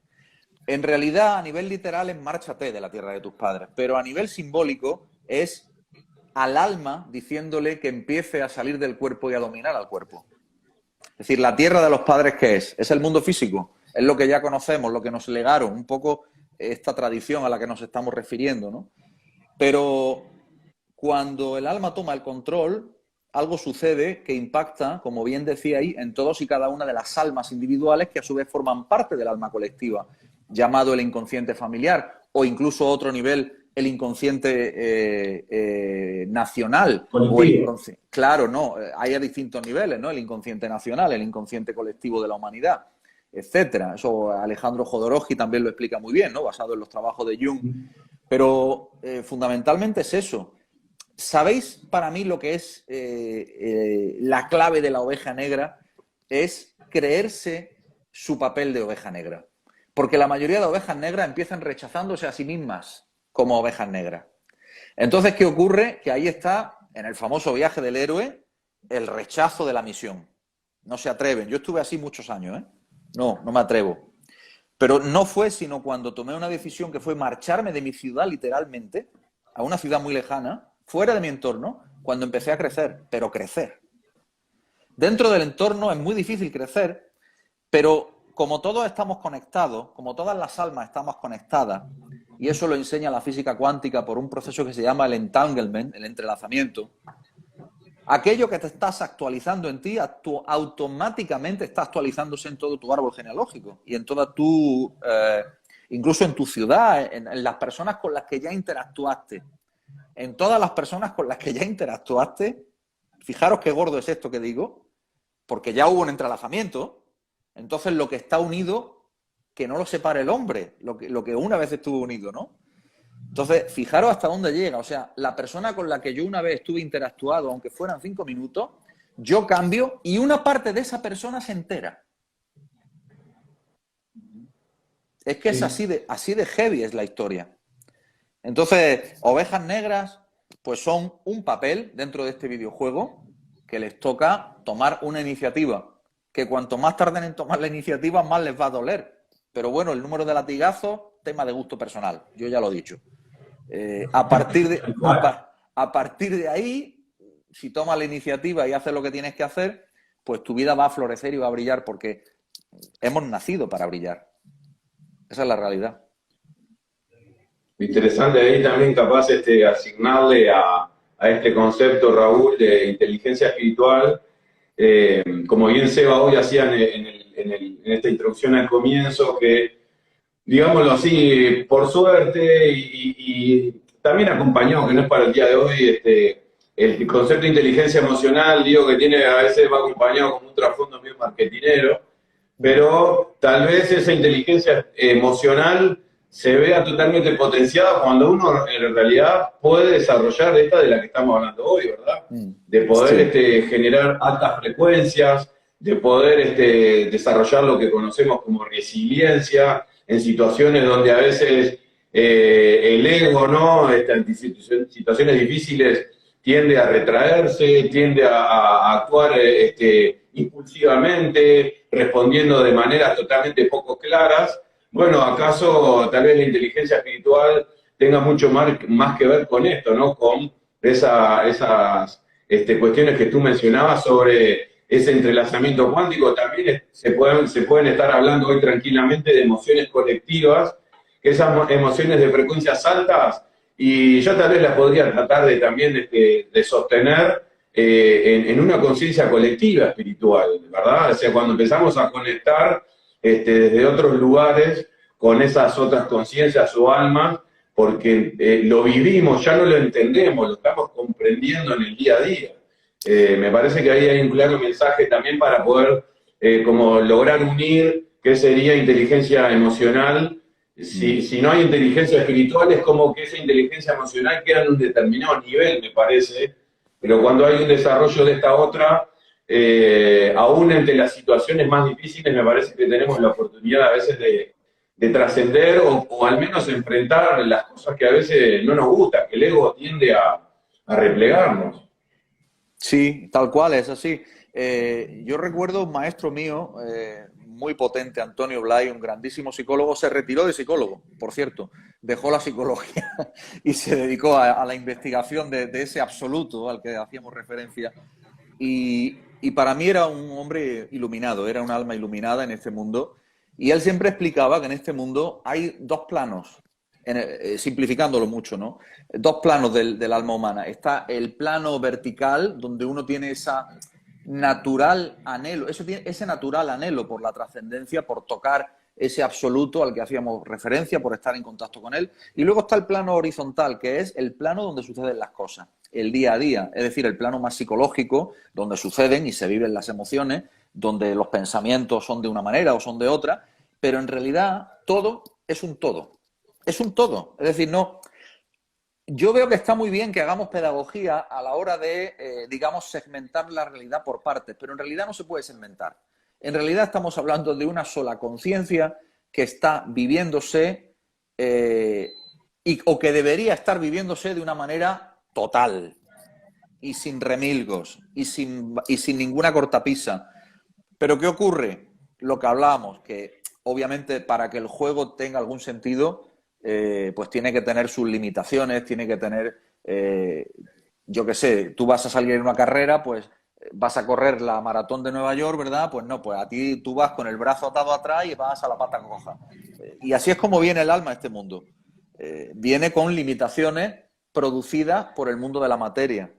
En realidad, a nivel literal es márchate de la tierra de tus padres, pero a nivel simbólico es al alma diciéndole que empiece a salir del cuerpo y a dominar al cuerpo. Es decir, la tierra de los padres, ¿qué es? Es el mundo físico, es lo que ya conocemos, lo que nos legaron, un poco esta tradición a la que nos estamos refiriendo, ¿no? Pero cuando el alma toma el control, algo sucede que impacta, como bien decía ahí, en todos y cada una de las almas individuales que a su vez forman parte del alma colectiva, llamado el inconsciente familiar, o incluso otro nivel, el inconsciente nacional. O claro, no, hay a distintos niveles, ¿no? El inconsciente nacional, el inconsciente colectivo de la humanidad, etcétera. Eso Alejandro Jodorowsky también lo explica muy bien, ¿no? Basado en los trabajos de Jung. Pero fundamentalmente es eso. ¿Sabéis para mí lo que es la clave de la oveja negra? Es creerse su papel de oveja negra. Porque la mayoría de ovejas negras empiezan rechazándose a sí mismas como ovejas negras. Entonces, ¿qué ocurre? Que ahí está, en el famoso viaje del héroe, el rechazo de la misión. No se atreven. Yo estuve así muchos años, ¿eh? No me atrevo. Pero no fue sino cuando tomé una decisión que fue marcharme de mi ciudad, literalmente, a una ciudad muy lejana, fuera de mi entorno, cuando empecé a crecer, pero crecer. Dentro del entorno es muy difícil crecer, pero como todos estamos conectados, como todas las almas estamos conectadas, y eso lo enseña la física cuántica por un proceso que se llama el entanglement, el entrelazamiento, aquello que te estás actualizando en ti, automáticamente está actualizándose en todo tu árbol genealógico y en toda tu, incluso en tu ciudad, en las personas con las que ya interactuaste. En todas las personas con las que ya interactuaste, fijaros qué gordo es esto que digo, porque ya hubo un entrelazamiento. Entonces lo que está unido, que no lo separe el hombre, lo que una vez estuvo unido, ¿no? Entonces, fijaros hasta dónde llega. O sea, la persona con la que yo una vez estuve interactuado, aunque fueran 5 minutos, yo cambio y una parte de esa persona se entera. Es que es así de heavy es la historia. Entonces, ovejas negras, pues son un papel dentro de este videojuego que les toca tomar una iniciativa. Que cuanto más tarden en tomar la iniciativa, más les va a doler. Pero bueno, el número de latigazos, tema de gusto personal, yo ya lo he dicho. A partir de ahí, si tomas la iniciativa y haces lo que tienes que hacer, pues tu vida va a florecer y va a brillar porque hemos nacido para brillar. Esa es la realidad. Interesante ahí también capaz asignarle a este concepto, Raúl, de inteligencia espiritual. Como bien Seba hoy hacía en esta introducción al comienzo, que, digámoslo así, por suerte y también acompañado, que no es para el día de hoy, el concepto de inteligencia emocional, digo que a veces va acompañado con un trasfondo bien marketinero, pero tal vez esa inteligencia emocional se vea totalmente potenciada cuando uno en realidad puede desarrollar esta de la que estamos hablando hoy, ¿verdad? De poder generar altas frecuencias, de poder desarrollar lo que conocemos como resiliencia en situaciones donde a veces el ego, ¿no? En situaciones difíciles tiende a retraerse, tiende a actuar impulsivamente, respondiendo de maneras totalmente poco claras. Bueno, ¿acaso tal vez la inteligencia espiritual tenga mucho más que ver con esto, ¿no? Con esas cuestiones que tú mencionabas sobre ese entrelazamiento cuántico. También se pueden estar hablando hoy tranquilamente de emociones colectivas que esas emociones de frecuencias altas, y yo tal vez las podría tratar de también de sostener en una conciencia colectiva espiritual, ¿verdad? O sea, cuando empezamos a conectar desde otros lugares con esas otras conciencias o almas, porque lo vivimos, ya no lo entendemos, lo estamos comprendiendo en el día a día. Me parece que ahí hay un claro mensaje también para poder como lograr unir qué sería inteligencia emocional. Si no hay inteligencia espiritual, es como que esa inteligencia emocional queda en un determinado nivel, me parece, pero cuando hay un desarrollo de esta otra, aún entre las situaciones más difíciles, me parece que tenemos la oportunidad a veces de trascender o al menos enfrentar las cosas que a veces no nos gustan, que el ego tiende a replegarnos. Sí, tal cual, es así. Yo recuerdo un maestro mío, muy potente, Antonio Blay, un grandísimo psicólogo, se retiró de psicólogo, por cierto, dejó la psicología y se dedicó a la investigación de ese absoluto al que hacíamos referencia. Y para mí era un hombre iluminado, era un alma iluminada en este mundo. Y él siempre explicaba que en este mundo hay dos planos, simplificándolo mucho, ¿no? Dos planos del alma humana. Está el plano vertical, donde uno tiene esa natural anhelo, ese natural anhelo por la trascendencia, por tocar ese absoluto al que hacíamos referencia, por estar en contacto con él. Y luego está el plano horizontal, que es el plano donde suceden las cosas, el día a día, es decir, el plano más psicológico, donde suceden y se viven las emociones, donde los pensamientos son de una manera o son de otra, pero en realidad todo es un todo. Es un todo. Es decir, no. Yo veo que está muy bien que hagamos pedagogía a la hora de, digamos, segmentar la realidad por partes, pero en realidad no se puede segmentar. En realidad estamos hablando de una sola conciencia que está viviéndose o que debería estar viviéndose de una manera total y sin remilgos y sin ninguna cortapisa. Pero ¿qué ocurre? Lo que hablábamos, que obviamente para que el juego tenga algún sentido, pues tiene que tener sus limitaciones, tiene que tener, yo qué sé, tú vas a salir en una carrera, pues vas a correr la maratón de Nueva York, ¿verdad? Pues no, pues a ti tú vas con el brazo atado atrás y vas a la pata coja. Y así es como viene el alma a este mundo. Viene con limitaciones producidas por el mundo de la materia.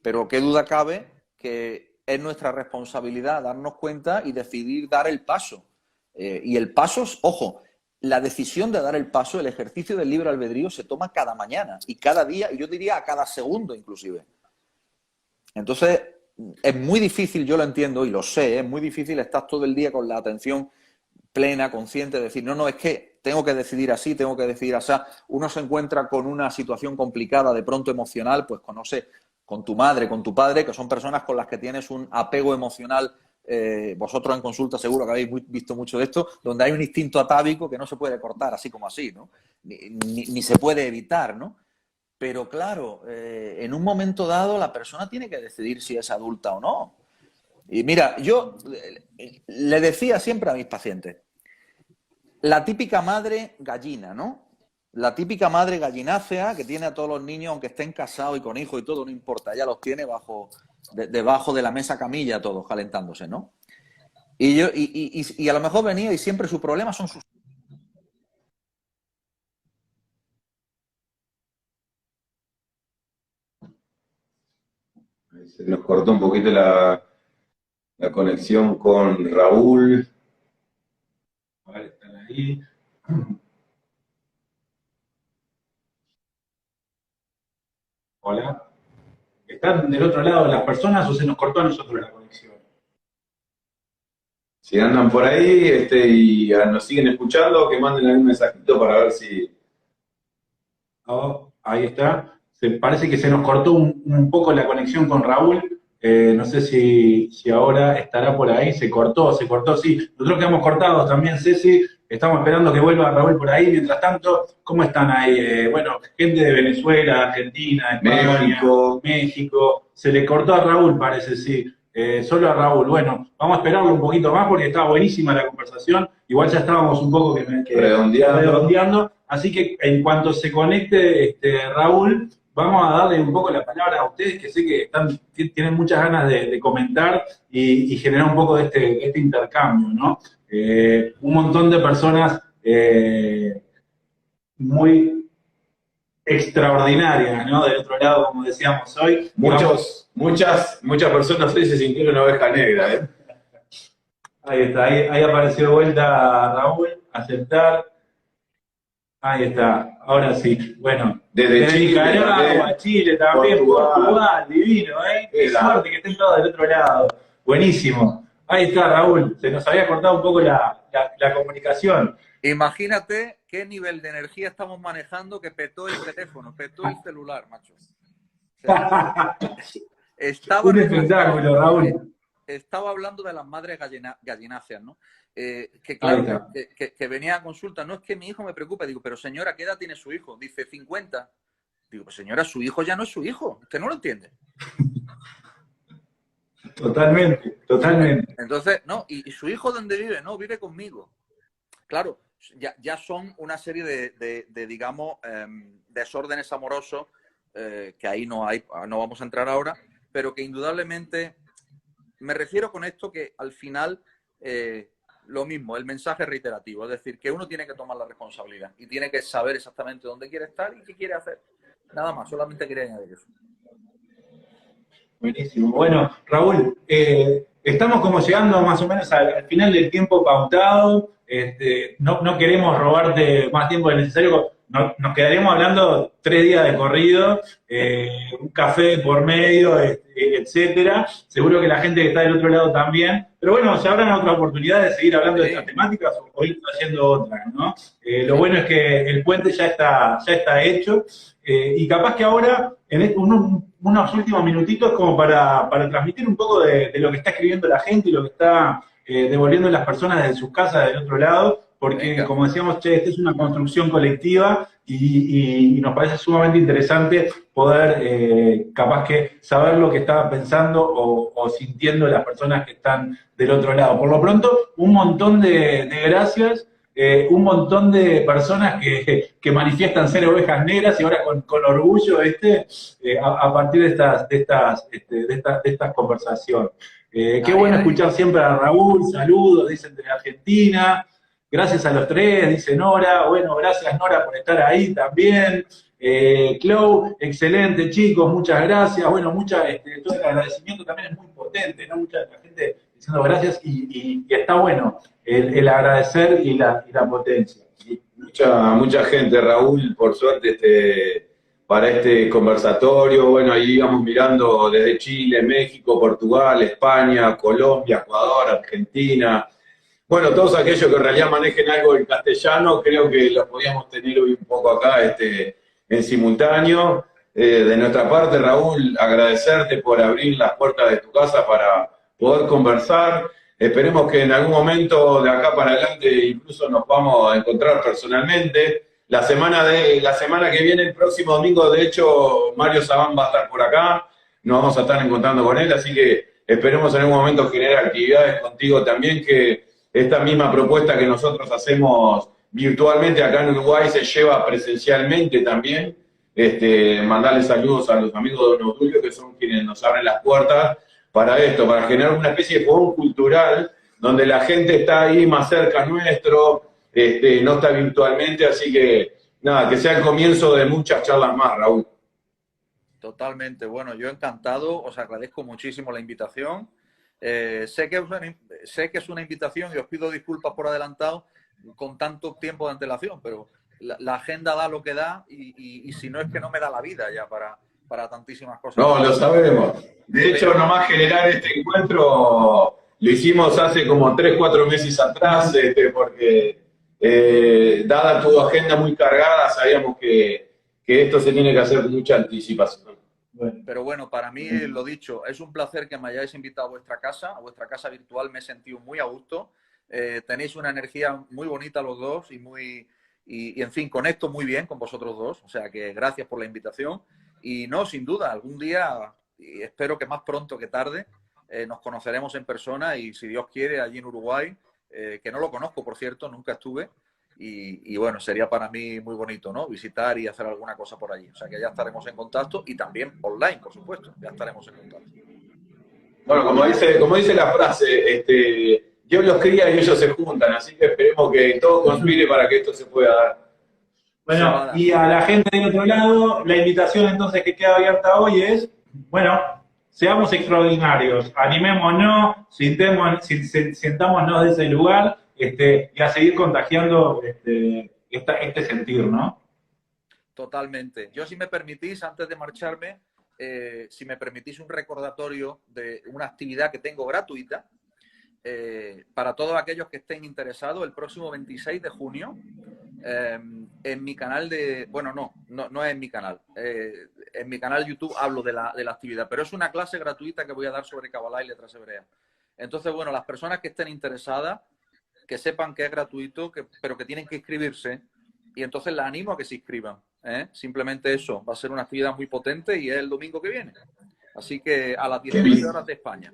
Pero qué duda cabe que es nuestra responsabilidad darnos cuenta y decidir dar el paso. Y el paso, ojo, la decisión de dar el paso, el ejercicio del libre albedrío se toma cada mañana y cada día, y yo diría a cada segundo inclusive. Entonces, es muy difícil, yo lo entiendo y lo sé, es muy difícil estar todo el día con la atención plena, consciente, de decir, no, es que tengo que decidir así, tengo que decidir así. Uno se encuentra con una situación complicada, de pronto emocional, pues conoce con tu madre, con tu padre, que son personas con las que tienes un apego emocional. Vosotros en consulta seguro que habéis visto mucho de esto, donde hay un instinto atávico que no se puede cortar así como así, ¿no? Ni se puede evitar, ¿no? Pero claro, en un momento dado la persona tiene que decidir si es adulta o no. Y mira, yo le decía siempre a mis pacientes, la típica madre gallina, ¿no? La típica madre gallinácea que tiene a todos los niños, aunque estén casados y con hijos y todo, no importa, ella los tiene debajo de la mesa camilla todos calentándose, ¿no? Y a lo mejor venía y siempre su problema son sus... Se nos cortó un poquito la conexión con Raúl. A ver, están ahí. Hola. ¿Están del otro lado las personas o se nos cortó a nosotros la conexión? Si andan por ahí y nos siguen escuchando, que manden algún mensajito para ver si... Oh, ahí está. Parece que se nos cortó un poco la conexión con Raúl. No sé si ahora estará por ahí. Se cortó, sí. Nosotros quedamos cortados también, Ceci. Estamos esperando que vuelva Raúl por ahí. Mientras tanto, ¿cómo están ahí? Bueno, gente de Venezuela, Argentina, España, México. Se le cortó a Raúl, parece, sí. Solo a Raúl. Bueno, vamos a esperarlo un poquito más porque está buenísima la conversación. Igual ya estábamos un poco redondeando. Así que en cuanto se conecte Raúl, vamos a darle un poco la palabra a ustedes, que sé que tienen muchas ganas de comentar y generar un poco de este intercambio, ¿no? Un montón de personas muy extraordinarias, ¿no? Del otro lado, como decíamos hoy. Muchas personas hoy se sintieron una oveja negra, ¿eh? Ahí está, ahí apareció de vuelta Raúl, aceptar. Ahí está, ahora sí. Bueno, Desde Chile, Nicaragua, Chile también, Portugal, divino, ¿eh? Qué suerte que estén todos del otro lado. Buenísimo. Ahí está, Raúl. Se nos había cortado un poco la comunicación. Imagínate qué nivel de energía estamos manejando que petó el teléfono, petó el celular, macho. O sea, Un espectáculo, Raúl. Estaba hablando de las madres gallináceas, ¿no? Que claro, que venía a consulta. No es que mi hijo me preocupe. Digo, pero señora, ¿qué edad tiene su hijo? Dice, 50. Digo, pues señora, su hijo ya no es su hijo. ¿Usted no lo entiende? Totalmente, totalmente. Entonces, no, ¿y su hijo dónde vive? No, vive conmigo. Claro, ya son una serie de digamos, desórdenes amorosos que ahí no vamos a entrar ahora, pero que indudablemente me refiero con esto que al final lo mismo, el mensaje es reiterativo, es decir, que uno tiene que tomar la responsabilidad y tiene que saber exactamente dónde quiere estar y qué quiere hacer. Nada más, solamente quería añadir eso. Buenísimo. Bueno, Raúl, estamos como llegando más o menos al final del tiempo pautado. No queremos robarte más tiempo del necesario. Nos quedaremos hablando 3 días de corrido, un café por medio, etcétera. Seguro que la gente que está del otro lado también. Pero bueno, se habrán otras oportunidades de seguir hablando de estas temáticas o ir haciendo otras, ¿no? Lo bueno es que el puente ya está hecho. Y capaz que ahora, en unos últimos minutitos, como para transmitir un poco de lo que está escribiendo la gente y lo que está devolviendo las personas de sus casas del otro lado, porque como decíamos, esta es una construcción colectiva y nos parece sumamente interesante poder, capaz que, saber lo que está pensando o sintiendo las personas que están del otro lado. Por lo pronto, un montón de gracias. Un montón de personas que manifiestan ser ovejas negras y ahora con orgullo a partir de estas conversaciones. Qué bueno escuchar siempre a Raúl, saludos, dicen de Argentina, gracias a los 3, dice Nora, bueno, gracias Nora por estar ahí también. Clau, excelente chicos, muchas gracias. Bueno, todo el agradecimiento también es muy potente, ¿no? Mucha gente diciendo gracias y está bueno el agradecer y la potencia. Mucha gente, Raúl, por suerte, para este conversatorio. Bueno, ahí íbamos mirando desde Chile, México, Portugal, España, Colombia, Ecuador, Argentina. Bueno, todos aquellos que en realidad manejen algo del castellano, creo que los podíamos tener hoy un poco acá en simultáneo. De nuestra parte, Raúl, agradecerte por abrir las puertas de tu casa para poder conversar. Esperemos que en algún momento de acá para adelante incluso nos vamos a encontrar personalmente. La semana que viene, el próximo domingo, de hecho, Mario Sabán va a estar por acá. Nos vamos a estar encontrando con él, así que esperemos en algún momento generar actividades contigo también, que esta misma propuesta que nosotros hacemos virtualmente acá en Uruguay se lleva presencialmente también. Mandarle saludos a los amigos de Don Odulio, que son quienes nos abren las puertas para esto, para generar una especie de fogón cultural donde la gente está ahí más cerca nuestro, no está virtualmente, así que nada, que sea el comienzo de muchas charlas más, Raúl. Totalmente, bueno, yo encantado, os agradezco muchísimo la invitación. Sé que es una invitación y os pido disculpas por adelantado con tanto tiempo de antelación, pero la agenda da lo que da y si no es que no me da la vida ya para tantísimas cosas. No, lo sabemos. De hecho, nomás generar este encuentro lo hicimos hace como 3-4 meses atrás, porque dada tu agenda muy cargada, sabíamos que esto se tiene que hacer con mucha anticipación. Pero bueno, para mí, lo dicho, es un placer que me hayáis invitado a vuestra casa virtual, me he sentido muy a gusto. Tenéis una energía muy bonita los dos y en fin, conecto muy bien con vosotros dos, o sea que gracias por la invitación. Y no, sin duda, algún día, y espero que más pronto que tarde, nos conoceremos en persona y si Dios quiere, allí en Uruguay, que no lo conozco, por cierto, nunca estuve. Y bueno, sería para mí muy bonito, ¿no? Visitar y hacer alguna cosa por allí. O sea que ya estaremos en contacto y también online, por supuesto, ya estaremos en contacto. Bueno, como dice la frase, Dios los cría y ellos se juntan, así que esperemos que todo conspire para que esto se pueda dar. Bueno, y a la gente del otro lado, la invitación entonces que queda abierta hoy es, bueno, seamos extraordinarios, animémonos, sintámonos de ese lugar y a seguir contagiando este sentir, ¿no? Totalmente. Yo, si me permitís, antes de marcharme, si me permitís un recordatorio de una actividad que tengo gratuita, para todos aquellos que estén interesados, el próximo 26 de junio, en mi canal de... Bueno, no es en mi canal. En mi canal YouTube hablo de la actividad, pero es una clase gratuita que voy a dar sobre Kabbalah y letras hebreas. Entonces, bueno, las personas que estén interesadas, que sepan que es gratuito, pero que tienen que inscribirse, y entonces las animo a que se inscriban. Simplemente eso, va a ser una actividad muy potente y es el domingo que viene. Así que a las 19 horas de España.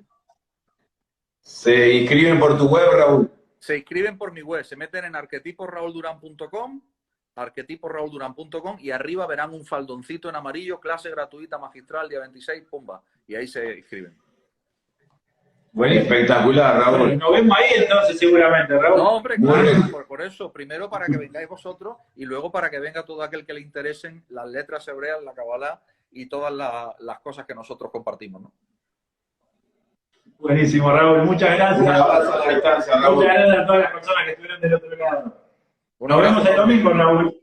¿Se inscriben por tu web, Raúl? Se inscriben por mi web, se meten en arquetiporaulduran.com, y arriba verán un faldoncito en amarillo, clase gratuita magistral, día 26, pumba, y ahí se inscriben. Bueno, espectacular, Raúl. Bueno, nos vemos ahí entonces seguramente, Raúl. No, hombre, claro, por eso, primero para que vengáis vosotros y luego para que venga todo aquel que le interesen las letras hebreas, la Kabbalah y todas las cosas que nosotros compartimos, ¿no? Buenísimo, Raúl. Muchas gracias. Un abrazo a la distancia, Raúl. Muchas gracias a todas las personas que estuvieron del otro lado. Un Nos abrazo. vemos el domingo, Raúl.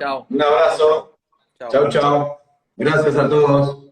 Chao. Un abrazo. Chao. Chau, chau. Gracias a todos.